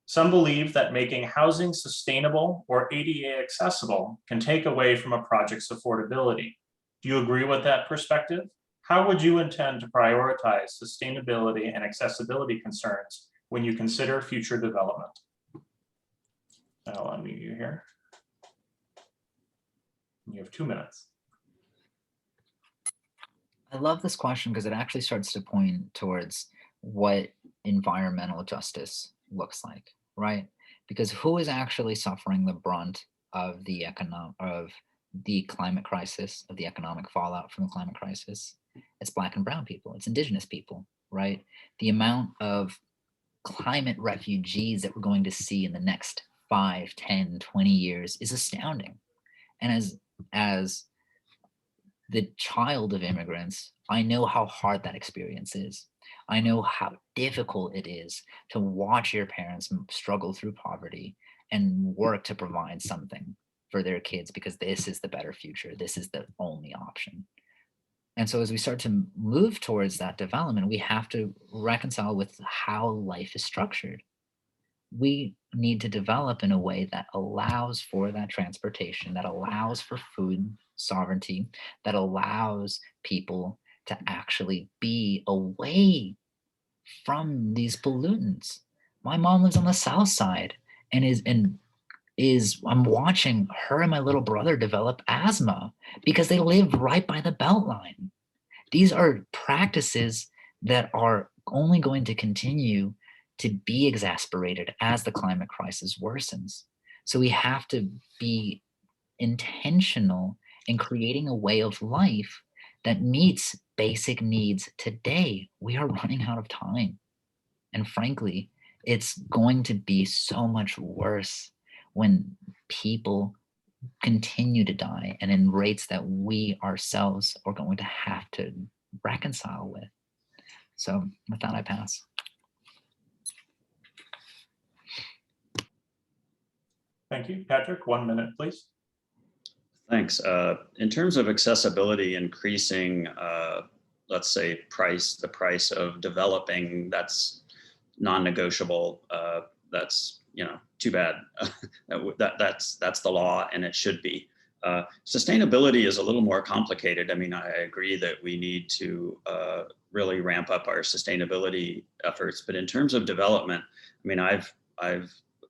Speaker 1: Some believe that making housing sustainable or ADA accessible can take away from a project's affordability. Do you agree with that perspective? How would you intend to prioritize sustainability and accessibility concerns when you consider future development? I'll unmute you here. You have 2 minutes.
Speaker 4: I love this question because it actually starts to point towards what environmental justice looks like, right? Because who is actually suffering the brunt of the climate crisis, of the economic fallout from the climate crisis? It's Black and brown people, it's Indigenous people, right? The amount of climate refugees that we're going to see in the next 5, 10, 20 years is astounding. And as the child of immigrants, I know how hard that experience is. I know how difficult it is to watch your parents struggle through poverty and work to provide something for their kids because this is the better future. This is the only option. And so as we start to move towards that development, we have to reconcile with how life is structured. We need to develop in a way that allows for that transportation, that allows for food sovereignty, that allows people to actually be away from these pollutants. My mom lives on the south side and I'm watching her and my little brother develop asthma because they live right by the Beltline. These are practices that are only going to continue to be exasperated as the climate crisis worsens. So we have to be intentional in creating a way of life that meets basic needs today. We are running out of time. And frankly, it's going to be so much worse when people continue to die and in rates that we ourselves are going to have to reconcile with. So with that, I pass.
Speaker 1: Thank you. Patrick, 1 minute, please.
Speaker 3: Thanks. In terms of accessibility, increasing, let's say, the price of developing, that's non-negotiable. That's, too bad. That's the law, and it should be. Sustainability is a little more complicated. I mean, I agree that we need to really ramp up our sustainability efforts, but in terms of development, I mean, I've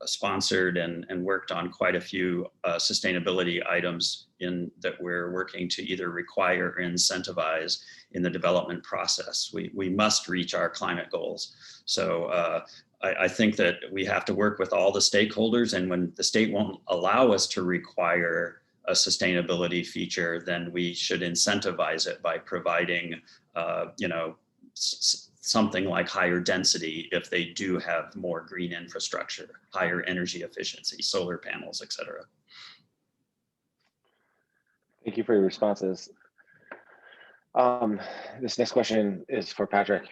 Speaker 3: sponsored and worked on quite a few sustainability items that we're working to either require or incentivize in the development process. We must reach our climate goals. So I think that we have to work with all the stakeholders, and when the state won't allow us to require a sustainability feature, then we should incentivize it by providing, something like higher density if they do have more green infrastructure, higher energy efficiency, solar panels, et cetera.
Speaker 2: Thank you for your responses. This next question is for Patrick.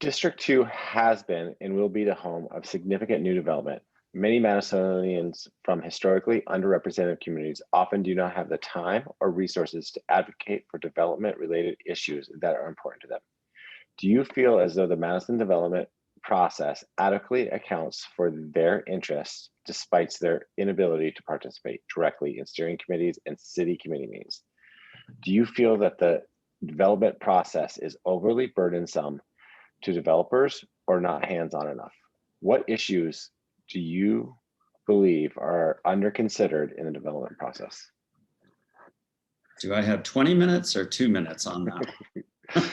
Speaker 2: District 2 has been and will be the home of significant new development. Many Madisonians from historically underrepresented communities often do not have the time or resources to advocate for development-related issues that are important to them. Do you feel as though the Madison development process adequately accounts for their interests despite their inability to participate directly in steering committees and city committee meetings? Do you feel that the development process is overly burdensome to developers or not hands-on enough? What issues do you believe are under-considered in the development process?
Speaker 3: Do I have 20 minutes or 2 minutes on that?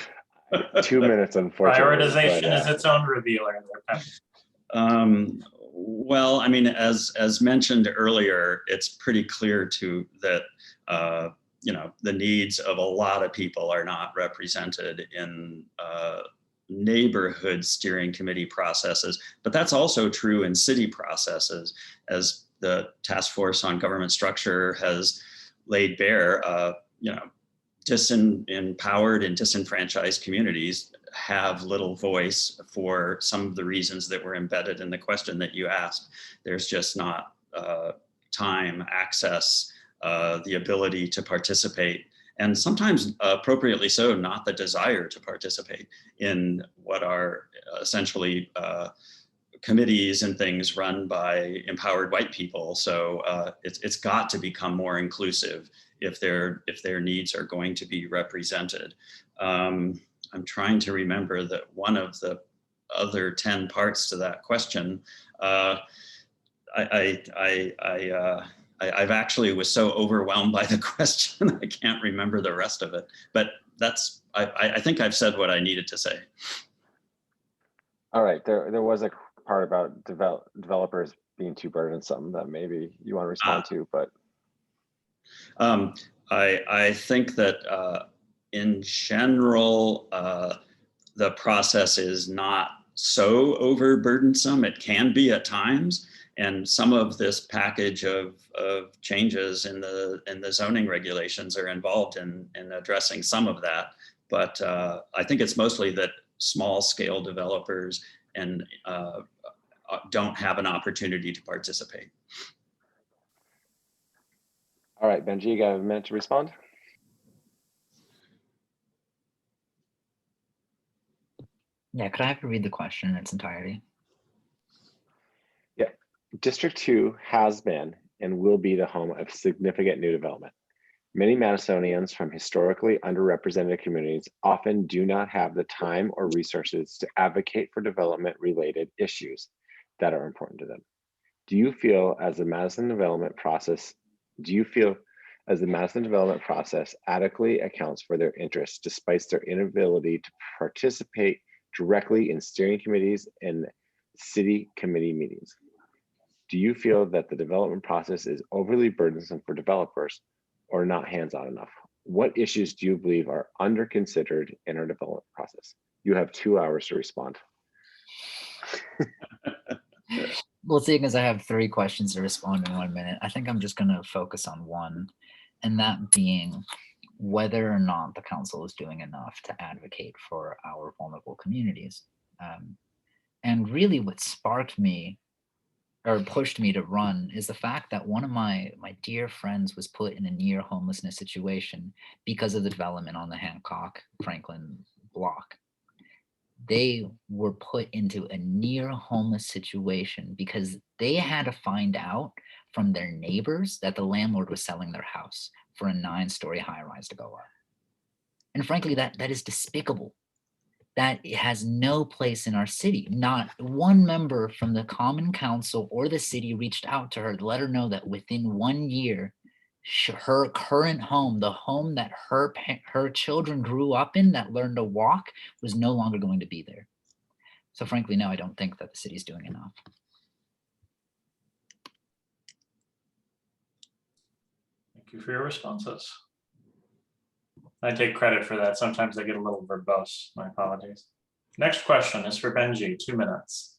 Speaker 2: 2 minutes, unfortunately.
Speaker 1: Prioritization is its own revealer.
Speaker 3: Well, I mean, as mentioned earlier, it's pretty clear that the needs of a lot of people are not represented in neighborhood steering committee processes, but that's also true in city processes. As the task force on government structure has laid bare, disempowered and disenfranchised communities have little voice for some of the reasons that were embedded in the question that you asked. There's just not time, access, the ability to participate, and sometimes appropriately so, not the desire to participate in what are essentially committees and things run by empowered white people. So it's got to become more inclusive if their needs are going to be represented. I'm trying to remember that one of the other 10 parts to that question. I've actually was so overwhelmed by the question, I can't remember the rest of it. But I think I've said what I needed to say.
Speaker 2: All right, there was a part about developers being too burdensome that maybe you want to respond to, but.
Speaker 3: I think that in general, the process is not so overburdensome. It can be at times, and some of this package of changes in the zoning regulations are involved in addressing some of that. But I think it's mostly that small scale developers and don't have an opportunity to participate.
Speaker 2: All right, Benji, you got a minute to respond?
Speaker 4: Yeah, could I have to read the question in its entirety?
Speaker 2: Yeah, District 2 has been and will be the home of significant new development. Many Madisonians from historically underrepresented communities often do not have the time or resources to advocate for development-related issues that are important to them. Do you feel as the Madison development process adequately accounts for their interests despite their inability to participate directly in steering committees and city committee meetings? Do you feel that the development process is overly burdensome for developers or not hands-on enough? What issues do you believe are under-considered in our development process? You have 2 hours to respond.
Speaker 4: Well, seeing as I have 3 questions to respond in 1 minute, I think I'm just going to focus on one, and that being whether or not the council is doing enough to advocate for our vulnerable communities. And really what sparked me or pushed me to run is the fact that one of my dear friends was put in a near homelessness situation because of the development on the Hancock Franklin block. They were put into a near homeless situation because they had to find out from their neighbors that the landlord was selling their house for a 9-story high-rise to go up. And frankly, that is despicable. That has no place in our city. Not one member from the Common Council or the city reached out to her to let her know that within 1 year, her current home, the home that her children grew up in, that learned to walk, was no longer going to be there. So frankly, no, I don't think that the city's doing enough.
Speaker 1: Thank you for your responses. I take credit for that. Sometimes I get a little verbose. My apologies. Next question is for Benji, 2 minutes.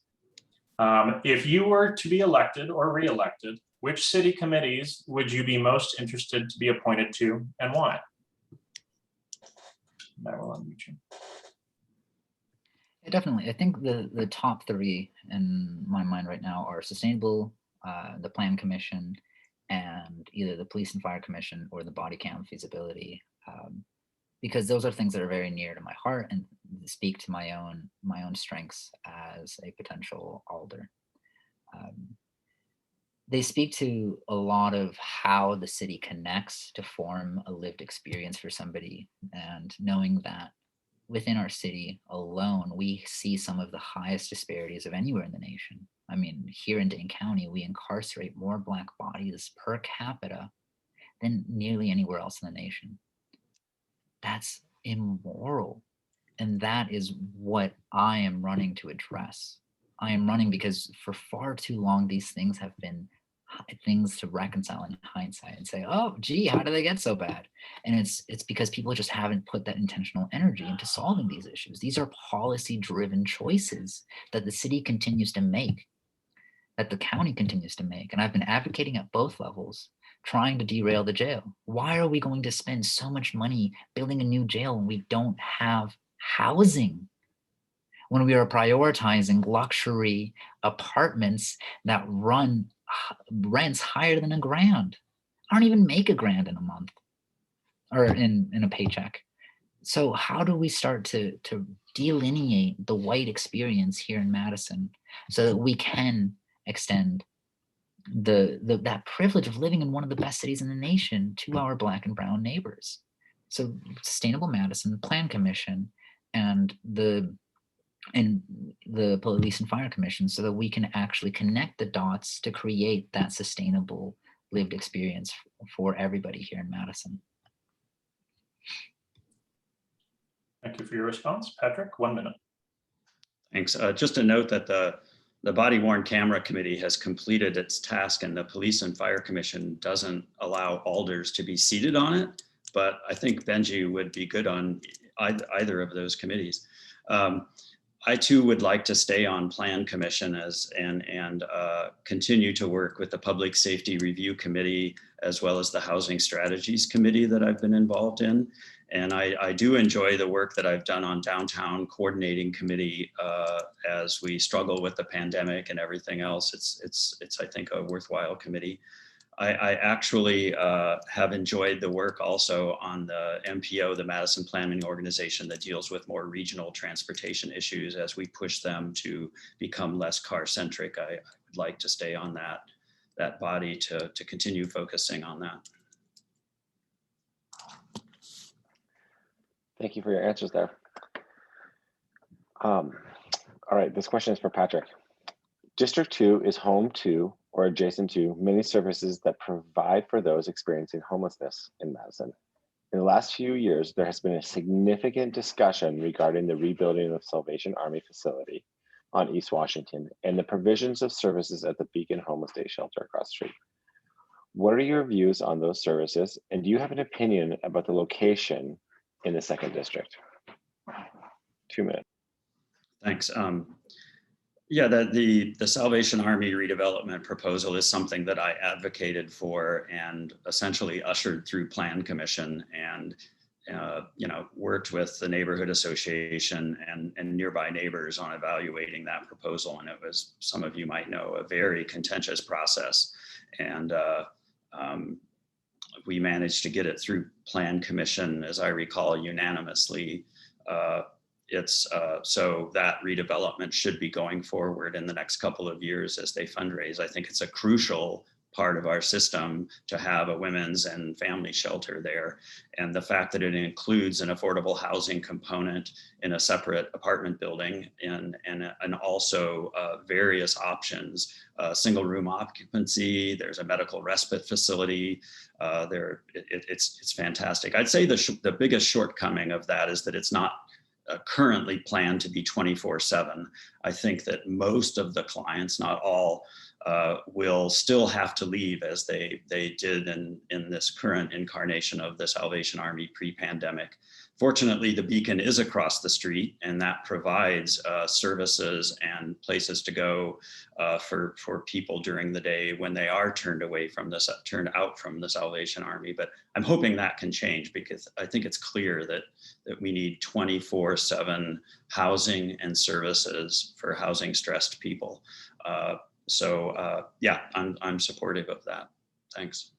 Speaker 1: If you were to be elected or re-elected, which city committees would you be most interested to be appointed to and why? I will unmute you.
Speaker 4: Yeah, definitely. I think the top 3 in my mind right now are sustainable, the Plan Commission, and either the Police and Fire Commission or the Body Cam feasibility, because those are things that are very near to my heart and speak to my own strengths as a potential alder. They speak to a lot of how the city connects to form a lived experience for somebody, and knowing that within our city alone, we see some of the highest disparities of anywhere in the nation. I mean, here in Dane County, we incarcerate more Black bodies per capita than nearly anywhere else in the nation. That's immoral. And that is what I am running to address. I am running because for far too long, these things have been things to reconcile in hindsight and say, oh, gee, how do they get so bad? And it's because people just haven't put that intentional energy into solving these issues. These are policy-driven choices that the city continues to make that the county continues to make. And I've been advocating at both levels, trying to derail the jail. Why are we going to spend so much money building a new jail when we don't have housing? When we are prioritizing luxury apartments that run rents higher than $1,000. I don't even make $1,000 in a month or in a paycheck. So how do we start to delineate the white experience here in Madison so that we can extend that privilege of living in one of the best cities in the nation to our Black and brown neighbors? So Sustainable Madison, Plan Commission, and the Police and Fire Commission, so that we can actually connect the dots to create that sustainable lived experience for everybody here in Madison.
Speaker 1: Thank you for your response. Patrick, 1 minute.
Speaker 3: Thanks. Just a note that the Body Worn Camera Committee has completed its task, and the Police and Fire Commission doesn't allow alders to be seated on it, but I think Benji would be good on either of those committees. I too would like to stay on Plan Commission and continue to work with the Public Safety Review Committee, as well as the Housing Strategies Committee that I've been involved in. And I do enjoy the work that I've done on Downtown Coordinating Committee as we struggle with the pandemic and everything else. It's I think a worthwhile committee. I actually have enjoyed the work also on the MPO, the Madison Planning Organization, that deals with more regional transportation issues as we push them to become less car-centric. I would like to stay on that body to continue focusing on that.
Speaker 2: Thank you for your answers there. All right, this question is for Patrick. District 2 is home to or adjacent to many services that provide for those experiencing homelessness in Madison. In the last few years, there has been a significant discussion regarding the rebuilding of Salvation Army facility on East Washington and the provisions of services at the Beacon Homeless Day Shelter across the street. What are your views on those services? And do you have an opinion about the location in the 2nd district? 2 minutes.
Speaker 3: Thanks. Yeah, the Salvation Army redevelopment proposal is something that I advocated for and essentially ushered through Plan Commission, and worked with the neighborhood association and nearby neighbors on evaluating that proposal. And it was, some of you might know, a very contentious process. And we managed to get it through Plan Commission, as I recall, unanimously. So that redevelopment should be going forward in the next couple of years as they fundraise. I think it's a crucial part of our system to have a women's and family shelter there. And the fact that it includes an affordable housing component in a separate apartment building and also various options, single room occupancy, there's a medical respite facility, it's fantastic. I'd say the biggest shortcoming of that is that it's not currently planned to be 24/7. I think that most of the clients, not all, will still have to leave, as they did in this current incarnation of the Salvation Army pre-pandemic. Fortunately, the Beacon is across the street, and that provides services and places to go for people during the day when they are turned out from the Salvation Army. But I'm hoping that can change, because I think it's clear that we need 24/7 housing and services for housing stressed people. Yeah, I'm supportive of that. Thanks.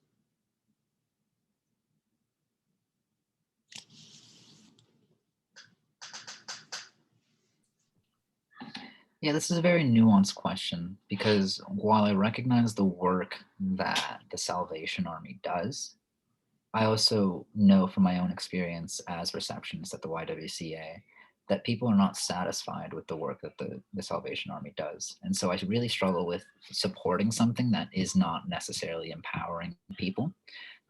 Speaker 4: Yeah, this is a very nuanced question, because while I recognize the work that the Salvation Army does, I also know from my own experience as receptionist at the YWCA that people are not satisfied with the work that the Salvation Army does. And so I really struggle with supporting something that is not necessarily empowering people.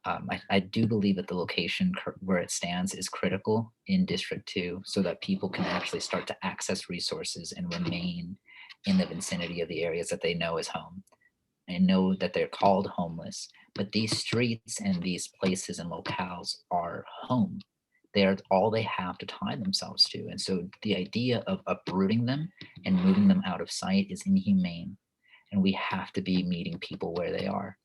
Speaker 4: I do believe that the location where it stands is critical in District 2, so that people can actually start to access resources and remain in the vicinity of the areas that they know is home, and know that they're called homeless. But these streets and these places and locales are home. They are all they have to tie themselves to. And so the idea of uprooting them and moving them out of sight is inhumane. and we have to be meeting people where they are,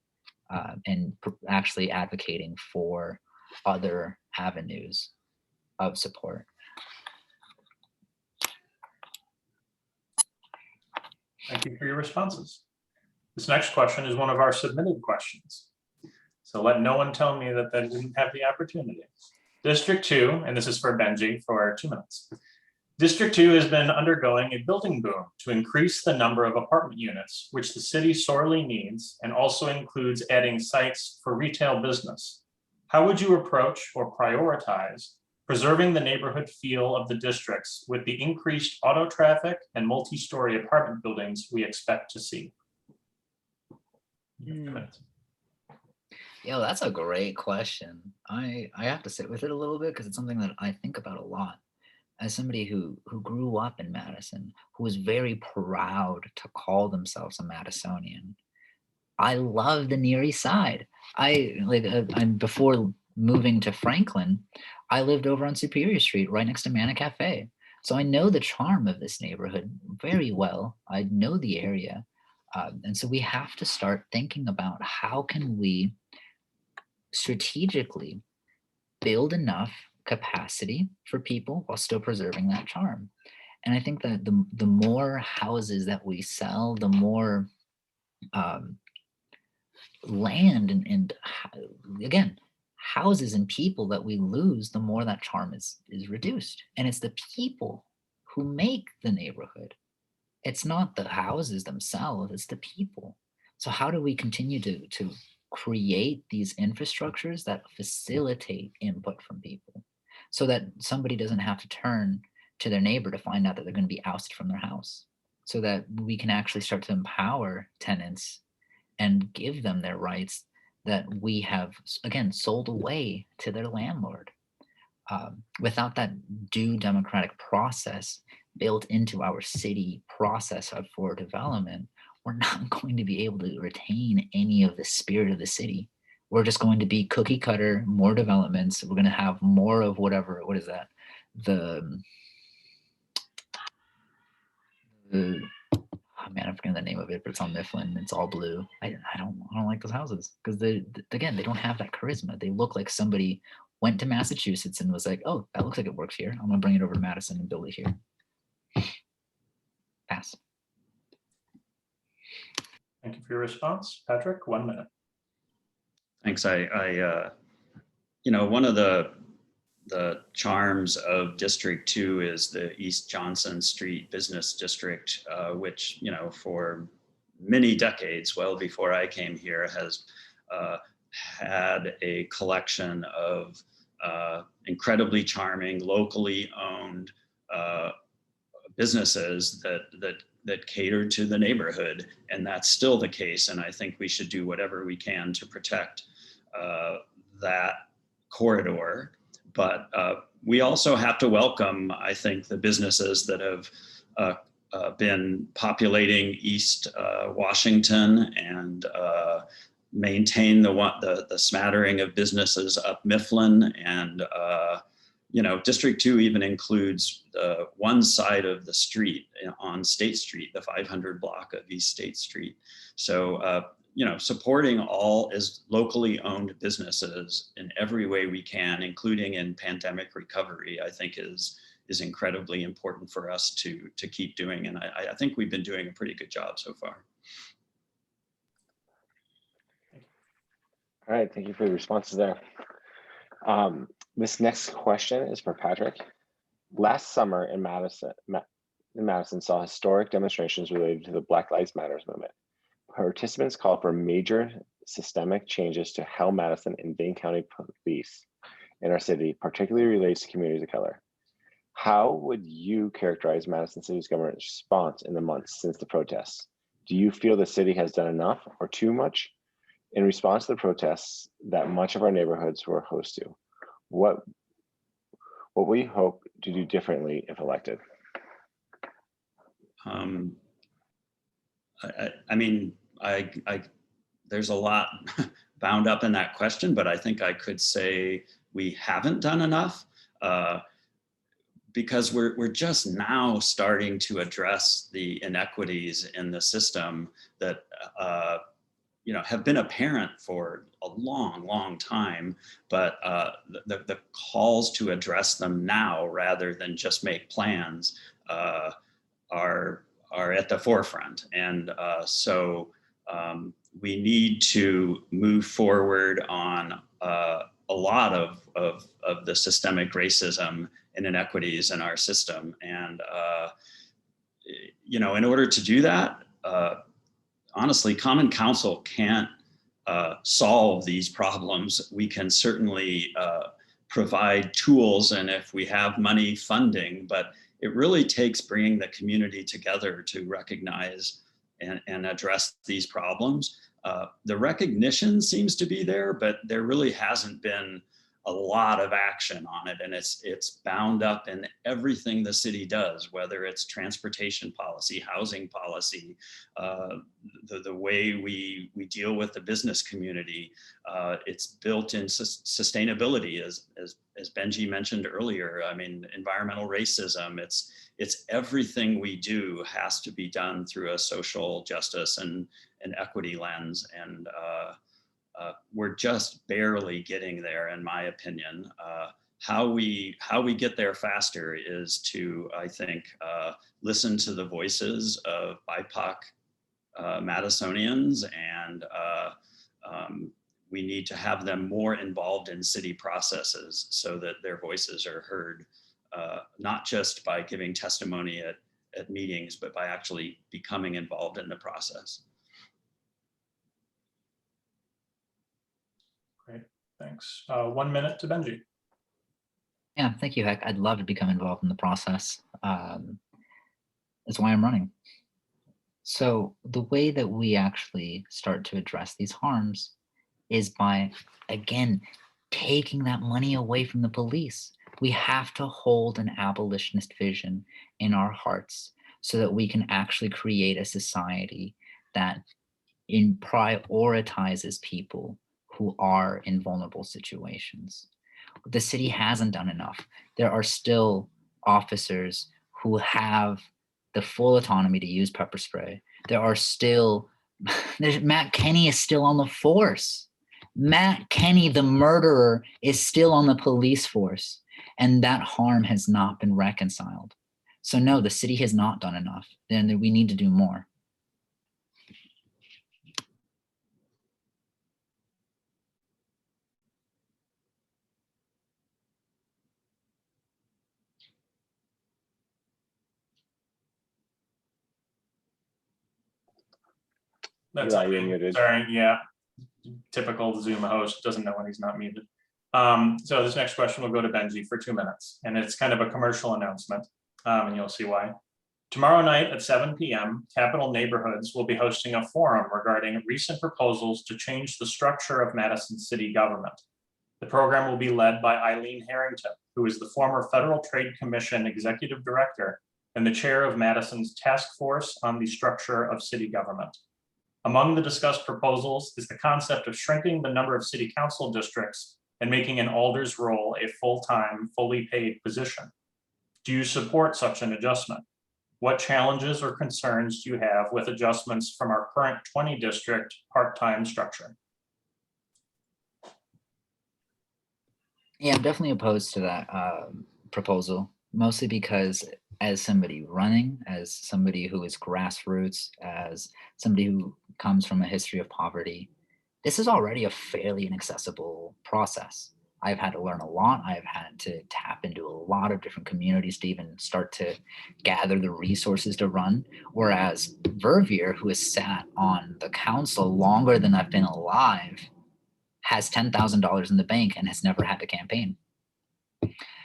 Speaker 4: and actually advocating for other avenues of support.
Speaker 1: Thank you for your responses. This next question is one of our submitted questions. So let no one tell me that they didn't have the opportunity. District 2, and this is for Benji for 2 minutes. District 2 has been undergoing a building boom to increase the number of apartment units, which the city sorely needs, and also includes adding sites for retail business. How would you approach or prioritize preserving the neighborhood feel of the districts with the increased auto traffic and multi-story apartment buildings we expect to see?
Speaker 4: Yo, that's a great question. I have to sit with it a little bit because it's something that I think about a lot. As somebody who grew up in Madison, who was very proud to call themselves a Madisonian, I love the Near East Side. I'm before moving to Franklin, I lived over on Superior Street, right next to Mana Cafe. So I know the charm of this neighborhood very well. I know the area, and so we have to start thinking about how can we strategically build enough capacity for people while still preserving that charm. And I think that the more houses that we sell, the more land and again, houses and people that we lose, the more that charm is reduced. And it's the people who make the neighborhood. It's not the houses themselves, it's the people. So how do we continue to create these infrastructures that facilitate input from people so that somebody doesn't have to turn to their neighbor to find out that they're going to be ousted from their house, so that we can actually start to empower tenants and give them their rights that we have, again, sold away to their landlord. Without that due democratic process built into our city process for development, we're not going to be able to retain any of the spirit of the city. We're just going to be cookie cutter, more developments. We're going to have more of whatever, what is that? Oh man, I'm forgetting the name of it, but it's on Mifflin. It's all blue. I don't like those houses because again, they don't have that charisma. They look like somebody went to Massachusetts and was like, oh, that looks like it works here. I'm gonna bring it over to Madison and build it here. Pass.
Speaker 1: Thank you for your response. Patrick, 1 minute.
Speaker 3: Thanks. One of the charms of District 2 is the East Johnson Street Business District, which, for many decades, well before I came here, has had a collection of incredibly charming, locally owned businesses that cater to the neighborhood. And that's still the case. And I think we should do whatever we can to protect that corridor. But we also have to welcome, I think, the businesses that have been populating East Washington and maintain the smattering of businesses up Mifflin. And District 2 even includes one side of the street on State Street, the 500 block of East State Street. So supporting all as locally owned businesses in every way we can, including in pandemic recovery, I think is incredibly important for us to keep doing. And I think we've been doing a pretty good job so far.
Speaker 2: All right, thank you for the responses there. This next question is for Patrick. Last summer in Madison saw historic demonstrations related to the Black Lives Matter movement. Participants called for major systemic changes to how Madison and Dane County police in our city, particularly relates to communities of color. How would you characterize Madison City's government response in the months since the protests? Do you feel the city has done enough or too much in response to the protests that much of our neighborhoods were host to? What we hope to do differently if elected?
Speaker 3: There's a lot bound up in that question, but I think I could say we haven't done enough. because we're just now starting to address the inequities in the system that have been apparent for a long time, but the calls to address them now rather than just make plans are at the forefront. And so we need to move forward on a lot of the systemic racism and inequities in our system. And in order to do that, honestly, Common Council can't solve these problems. We can certainly provide tools, and if we have money, funding, but it really takes bringing the community together to recognize and address these problems. The recognition seems to be there, but there really hasn't been a lot of action on it, and it's bound up in everything the city does, whether it's transportation policy, housing policy, the way we deal with the business community. It's built in sustainability, as Benji mentioned earlier. I mean, environmental racism. It's everything we do has to be done through a social justice and an equity lens, and we're just barely getting there, in my opinion. How we get there faster is to, I think, listen to the voices of BIPOC Madisonians, and we need to have them more involved in city processes so that their voices are heard, not just by giving testimony at meetings, but by actually becoming involved in the process.
Speaker 1: Great, thanks. 1 minute to Benji.
Speaker 4: Yeah, thank you, Heck. I'd love to become involved in the process. That's why I'm running. So the way that we actually start to address these harms is by, again, taking that money away from the police. We have to hold an abolitionist vision in our hearts so that we can actually create a society that prioritizes people who are in vulnerable situations. The city hasn't done enough. There are still officers who have the full autonomy to use pepper spray. There are still, Matt Kenny is still on the force. Matt Kenny, the murderer, is still on the police force, and that harm has not been reconciled. So no, the city has not done enough, and we need to do more.
Speaker 1: That's
Speaker 2: Eli, you're
Speaker 1: okay.
Speaker 2: muted.
Speaker 1: Sorry, yeah. Typical Zoom host, doesn't know when he's not muted. So this next question will go to Benji for 2 minutes, and it's kind of a commercial announcement, and you'll see why. Tomorrow night at 7 p.m., Capital Neighborhoods will be hosting a forum regarding recent proposals to change the structure of Madison city government. The program will be led by Eileen Harrington, who is the former Federal Trade Commission Executive Director and the chair of Madison's Task Force on the Structure of City Government. Among the discussed proposals is the concept of shrinking the number of city council districts and making an Alder's role a full-time, fully paid position. Do you support such an adjustment? What challenges or concerns do you have with adjustments from our current 20 district part-time structure?
Speaker 4: Yeah, I'm definitely opposed to that proposal, mostly because as somebody running, as somebody who is grassroots, as somebody who comes from a history of poverty, this is already a fairly inaccessible process. I've had to learn a lot. I've had to tap into a lot of different communities to even start to gather the resources to run. Whereas Vervier, who has sat on the council longer than I've been alive, has $10,000 in the bank and has never had to campaign.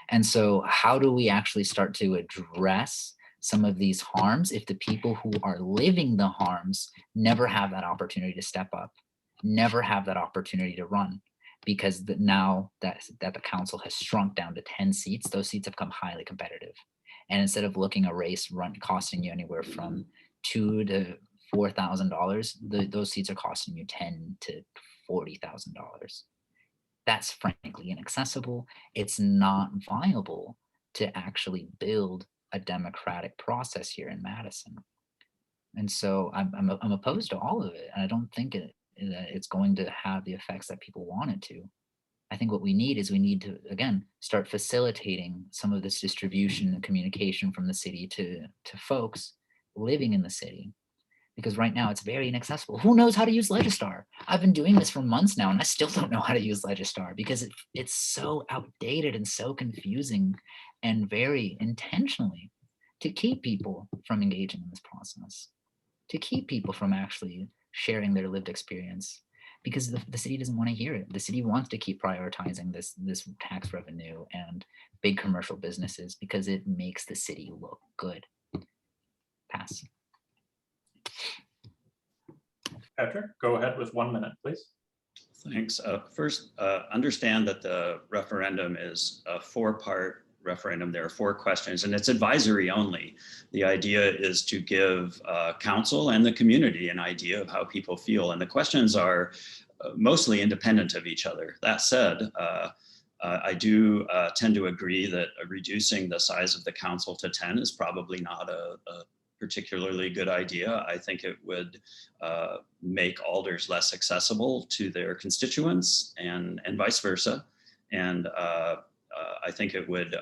Speaker 4: And so how do we actually start to address some of these harms if the people who are living the harms never have that opportunity to step up, never have that opportunity to run? Because now that the council has shrunk down to 10 seats, those seats have become highly competitive. And instead of looking a race run costing you anywhere from $2,000 to $4,000, those seats are costing you $10,000 to $40,000. That's frankly inaccessible. It's not viable to actually build a democratic process here in Madison. And so I'm opposed to all of it. And I don't think that it's going to have the effects that people want it to. I think what we need is we need to, again, start facilitating some of this distribution and communication from the city to folks living in the city. Because right now it's very inaccessible. Who knows how to use Legistar? I've been doing this for months now and I still don't know how to use Legistar because it's so outdated and so confusing and very intentionally to keep people from engaging in this process, to keep people from actually sharing their lived experience, because the city doesn't want to hear it. The city wants to keep prioritizing this tax revenue and big commercial businesses because it makes the city look good. Pass.
Speaker 1: Patrick, go ahead with 1 minute, please.
Speaker 3: Thanks. First, understand that the referendum is a 4-part referendum. There are 4 questions and it's advisory only. The idea is to give council and the community an idea of how people feel. And the questions are mostly independent of each other. That said, I do tend to agree that reducing the size of the council to 10 is probably not a particularly good idea. I think it would make alders less accessible to their constituents and vice versa. And I think it would,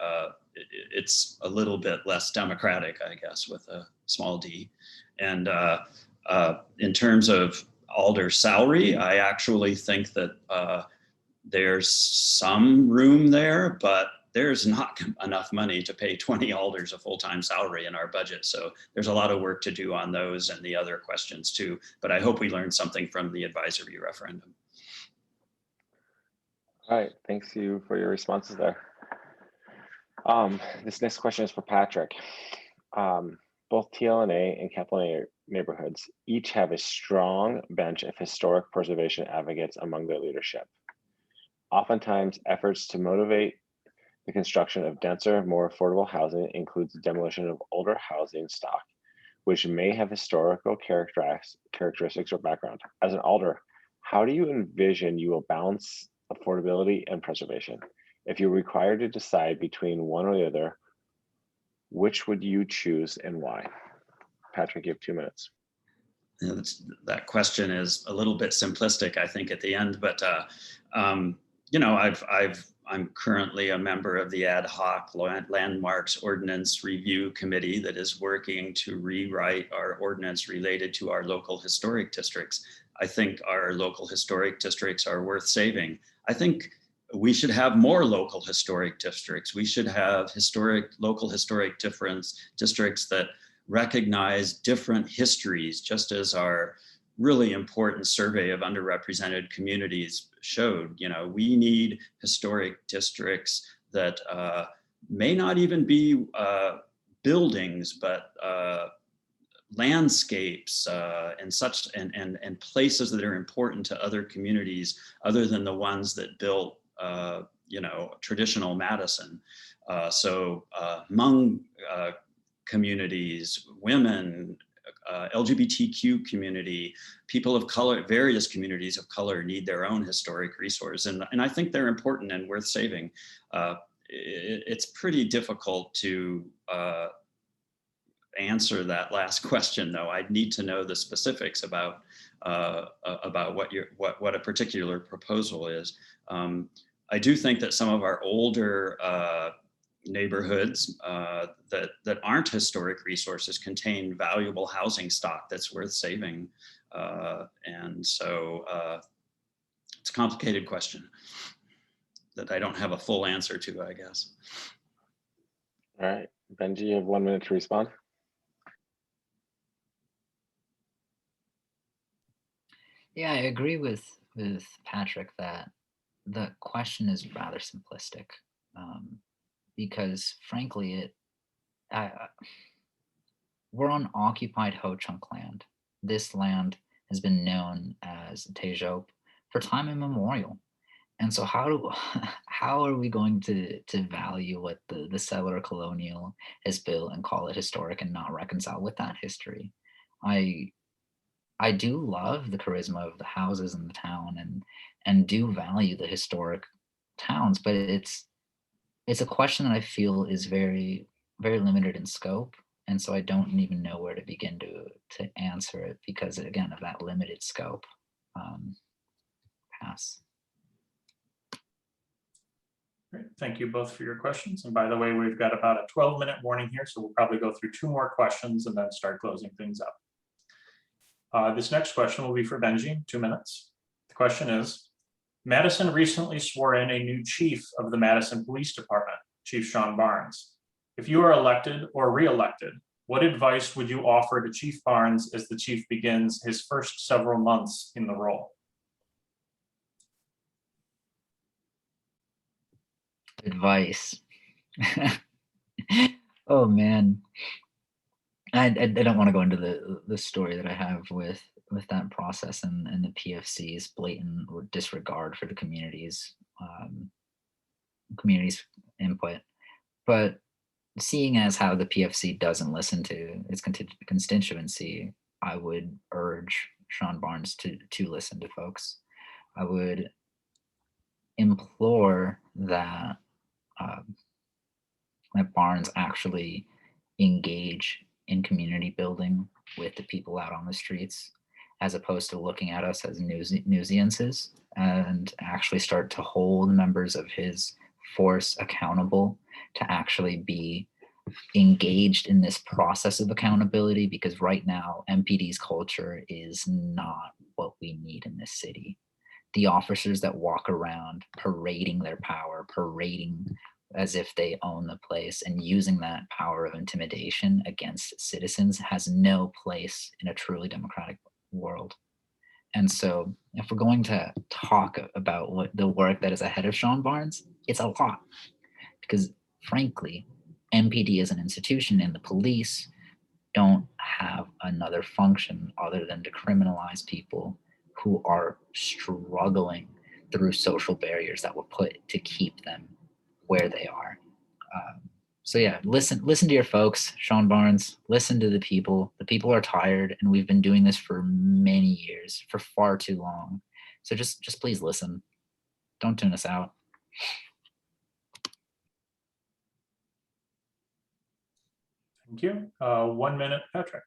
Speaker 3: it's a little bit less democratic, I guess, with a small d. And in terms of alder salary, I actually think that there's some room there, but there's not enough money to pay 20 alders a full-time salary in our budget. So there's a lot of work to do on those and the other questions too. But I hope we learned something from the advisory referendum.
Speaker 2: All right, thanks you for your responses there. This next question is for Patrick. Both TLNA and Capital A neighborhoods each have a strong bench of historic preservation advocates among their leadership. Oftentimes, efforts to motivate the construction of denser, more affordable housing includes the demolition of older housing stock, which may have historical characteristics or background. As an alder, how do you envision you will balance affordability and preservation? If you're required to decide between one or the other, which would you choose and why? Patrick, you have 2 minutes.
Speaker 3: You know, that question is a little bit simplistic, I think, at the end, but you know, I'm currently a member of the ad hoc landmarks ordinance review committee that is working to rewrite our ordinance related to our local historic districts. I think our local historic districts are worth saving. I think we should have more local historic districts. We should have local historic districts that recognize different histories, just as our really important survey of underrepresented communities showed. You know, we need historic districts that may not even be buildings, but landscapes and such, and places that are important to other communities other than the ones that built you know, traditional Madison. So Hmong communities, women, LGBTQ community, people of color, various communities of color need their own historic resource. And I think they're important and worth saving. It's pretty difficult to answer that last question, though. I'd need to know the specifics about what a particular proposal is. I do think that some of our older neighborhoods that aren't historic resources contain valuable housing stock that's worth saving. And so it's a complicated question that I don't have a full answer to, I guess.
Speaker 2: All right, Benji, you have 1 minute to respond.
Speaker 4: Yeah, I agree with Patrick that the question is rather simplistic, because frankly, we're on occupied Ho-Chunk land. This land has been known as Tejope for time immemorial. And so how are we going to value what the settler colonial has built and call it historic and not reconcile with that history? I do love the charisma of the houses in the town and do value the historic towns, but it's it's a question that I feel is very, very limited in scope. And so I don't even know where to begin to answer it because again of that limited scope. Um, Pass.
Speaker 1: Great. Thank you both for your questions. And by the way, we've got about a 12-minute warning here, so we'll probably go through 2 more questions and then start closing things up. This next question will be for Benji, 2 minutes. The question is, Madison recently swore in a new chief of the Madison Police Department, Chief Sean Barnes. If you are elected or re-elected, what advice would you offer to Chief Barnes as the chief begins his first several months in the role?
Speaker 4: Advice. Oh man, I don't want to go into the story that I have with that process and the PFC's blatant disregard for the community's input, but seeing as how the PFC doesn't listen to its constituency, I would urge Sean Barnes to listen to folks. I would implore that that Barnes actually engage in community building with the people out on the streets, as opposed to looking at us as nuisances, and actually start to hold members of his force accountable to actually be engaged in this process of accountability, because right now MPD's culture is not what we need in this city. The officers that walk around parading their power, parading as if they own the place, and using that power of intimidation against citizens has no place in a truly democratic world. And so if we're going to talk about what the work that is ahead of Sean Barnes, it's a lot, because frankly, MPD as an institution and the police don't have another function other than to criminalize people who are struggling through social barriers that were put to keep them where they are. So yeah, listen to your folks, Sean Barnes, listen to the people. The people are tired, and we've been doing this for many years, for far too long. So just please listen. Don't tune us out.
Speaker 1: Thank you. 1 minute, Patrick.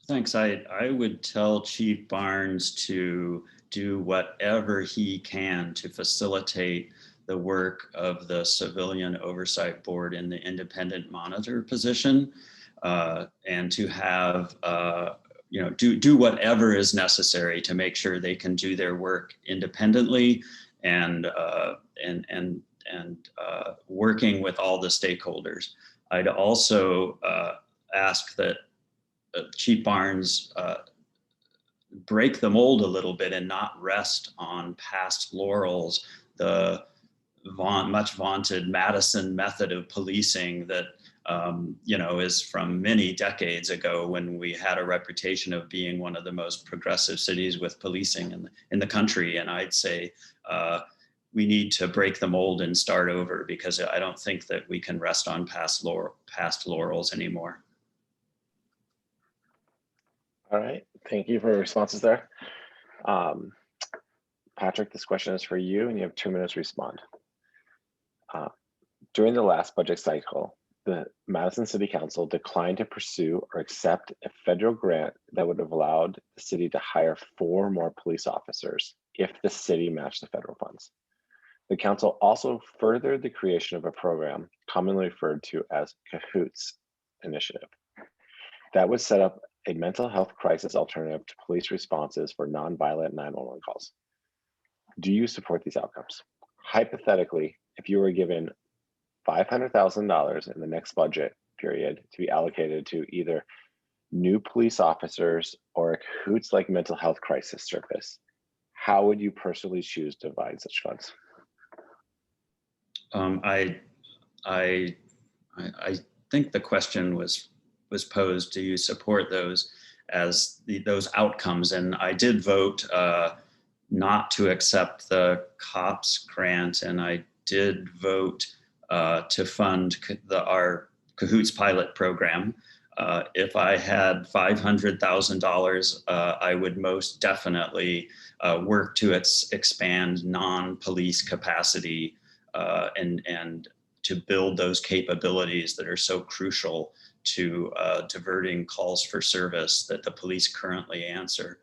Speaker 3: Thanks. I would tell Chief Barnes to do whatever he can to facilitate the work of the Civilian Oversight Board in the independent monitor position, and to have do whatever is necessary to make sure they can do their work independently and working with all the stakeholders. I'd also ask that Chief Barnes break the mold a little bit and not rest on past laurels, the much vaunted Madison method of policing that is from many decades ago, when we had a reputation of being one of the most progressive cities with policing in the country. And I'd say we need to break the mold and start over, because I don't think that we can rest on past laurels anymore.
Speaker 2: All right, thank you for your responses there. Patrick, this question is for you, and you have 2 minutes to respond. During the last budget cycle, the Madison City Council declined to pursue or accept a federal grant that would have allowed the city to hire 4 more police officers if the city matched the federal funds. The council also furthered the creation of a program commonly referred to as CAHOOTS initiative that would set up a mental health crisis alternative to police responses for nonviolent 911 calls. Do you support these outcomes? Hypothetically, if you were given $500,000 in the next budget period to be allocated to either new police officers or a CAHOOTS-like mental health crisis service, how would you personally choose to divide such funds?
Speaker 3: I think the question was posed, do you support those as those outcomes? And I did vote not to accept the COPS grant, and I did vote to fund our CAHOOTS pilot program. If I had $500,000, I would most definitely work to expand non-police capacity and to build those capabilities that are so crucial to diverting calls for service that the police currently answer.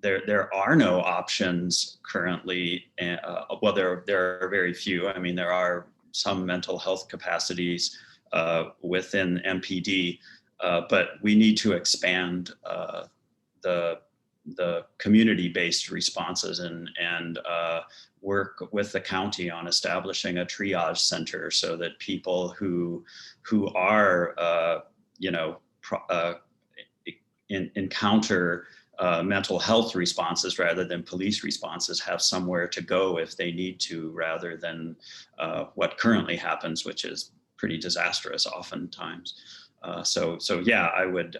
Speaker 3: There are no options currently. Well, there are very few. I mean, there are some mental health capacities within MPD, but we need to expand the community-based responses and work with the county on establishing a triage center so that people who are encounter mental health responses rather than police responses have somewhere to go if they need to, rather than what currently happens, which is pretty disastrous oftentimes. So yeah, I would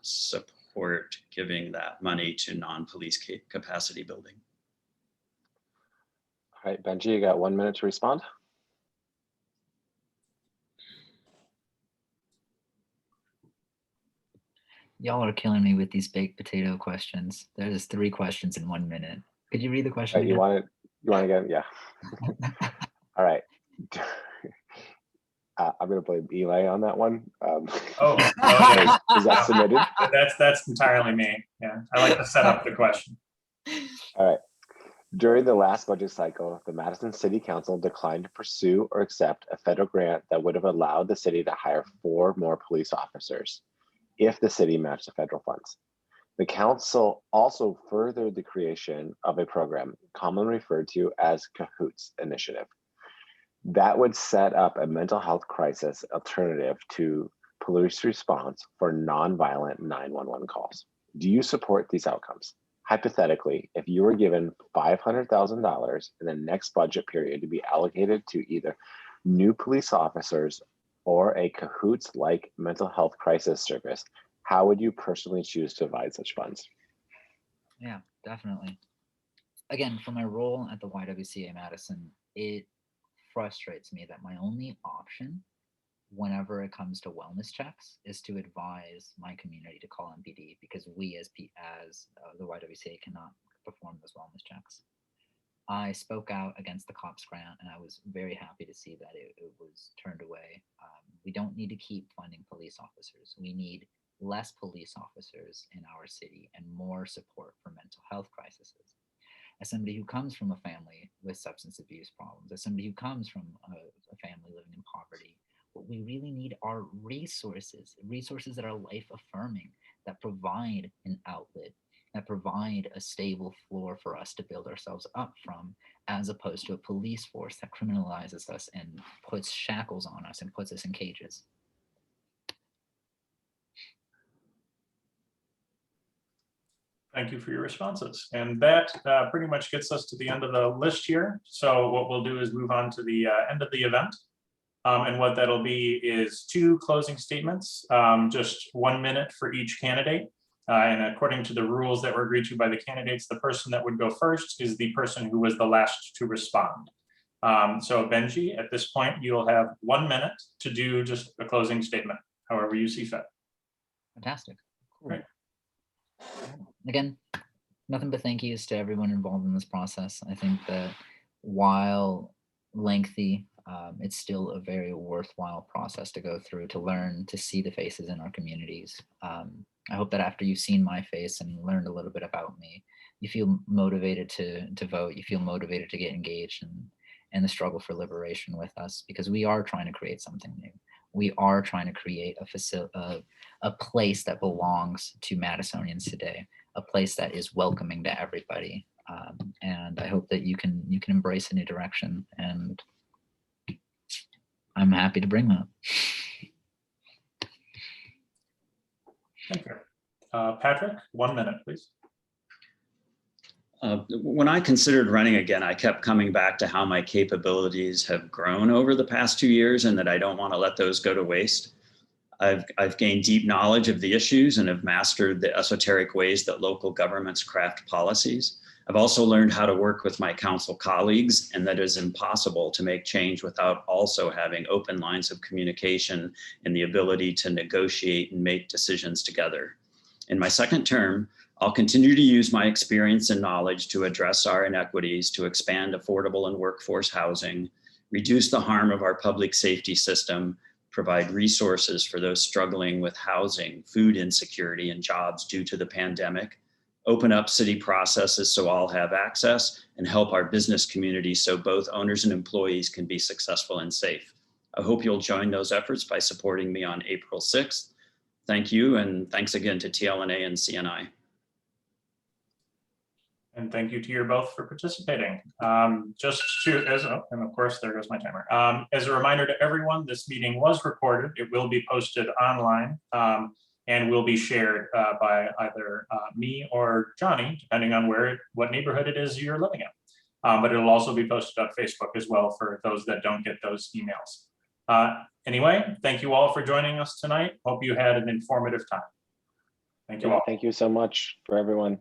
Speaker 3: support giving that money to non-police capacity building.
Speaker 2: All right, Benji, you got 1 minute to respond.
Speaker 4: Y'all are killing me with these baked potato questions. There's 3 questions in 1 minute. Could you read the question?
Speaker 2: You want to get, yeah. All right. I'm going to blame Eli on that one.
Speaker 1: Yeah.
Speaker 2: Is that submitted?
Speaker 1: That's entirely me. Yeah, I like to set up the question.
Speaker 2: All right. During the last budget cycle, the Madison City Council declined to pursue or accept a federal grant that would have allowed the city to hire 4 more police officers if the city matched the federal funds. The council also furthered the creation of a program commonly referred to as CAHOOTS initiative that would set up a mental health crisis alternative to police response for nonviolent 911 calls. Do you support these outcomes? Hypothetically, if you were given $500,000 in the next budget period to be allocated to either new police officers or a CAHOOTS-like mental health crisis service, how would you personally choose to divide such funds?
Speaker 4: Yeah, definitely. Again, for my role at the YWCA Madison, it frustrates me that my only option whenever it comes to wellness checks is to advise my community to call MPD, because we as the YWCA cannot perform those wellness checks. I spoke out against the COPS grant, and I was very happy to see that it was turned away. We don't need to keep funding police officers. We need less police officers in our city and more support for mental health crises. As somebody who comes from a family with substance abuse problems, as somebody who comes from a family living in poverty, what we really need are resources that are life affirming, that provide an outlet, that provide a stable floor for us to build ourselves up from, as opposed to a police force that criminalizes us and puts shackles on us and puts us in cages.
Speaker 1: Thank you for your responses. And that pretty much gets us to the end of the list here. So what we'll do is move on to the end of the event. And what that'll be is 2 closing statements, just 1 minute for each candidate. And according to the rules that were agreed to by the candidates, the person that would go first is the person who was the last to respond. So Benji, at this point, you'll have 1 minute to do just a closing statement, however you see fit.
Speaker 4: Fantastic. Cool.
Speaker 1: Great.
Speaker 4: Again, nothing but thank yous to everyone involved in this process. I think that while lengthy, it's still a very worthwhile process to go through, to learn, to see the faces in our communities. I hope that after you've seen my face and learned a little bit about me, you feel motivated to vote, you feel motivated to get engaged in the struggle for liberation with us, because we are trying to create something new. We are trying to create a place that belongs to Madisonians today, a place that is welcoming to everybody. And I hope that you can embrace a new direction, and I'm happy to bring that.
Speaker 1: Thank you. Patrick, 1 minute, please.
Speaker 3: When I considered running again, I kept coming back to how my capabilities have grown over the past 2 years, and that I don't want to let those go to waste. I've gained deep knowledge of the issues and have mastered the esoteric ways that local governments craft policies. I've also learned how to work with my council colleagues, and that it is impossible to make change without also having open lines of communication and the ability to negotiate and make decisions together. In my second term, I'll continue to use my experience and knowledge to address our inequities, to expand affordable and workforce housing, reduce the harm of our public safety system, provide resources for those struggling with housing, food insecurity, and jobs due to the pandemic, open up city processes so all have access, and help our business community so both owners and employees can be successful and safe. I hope you'll join those efforts by supporting me on April 6th. Thank you, and thanks again to TLNA and CNI.
Speaker 1: And thank you to you both for participating. Just to, and of course, there goes my timer. As a reminder to everyone, this meeting was recorded. It will be posted online and will be shared by either me or Johnny, depending on what neighborhood it is you're living in. But it'll also be posted on Facebook as well for those that don't get those emails. Anyway, thank you all for joining us tonight. Hope you had an informative time. Thank you all.
Speaker 2: Thank you so much for everyone.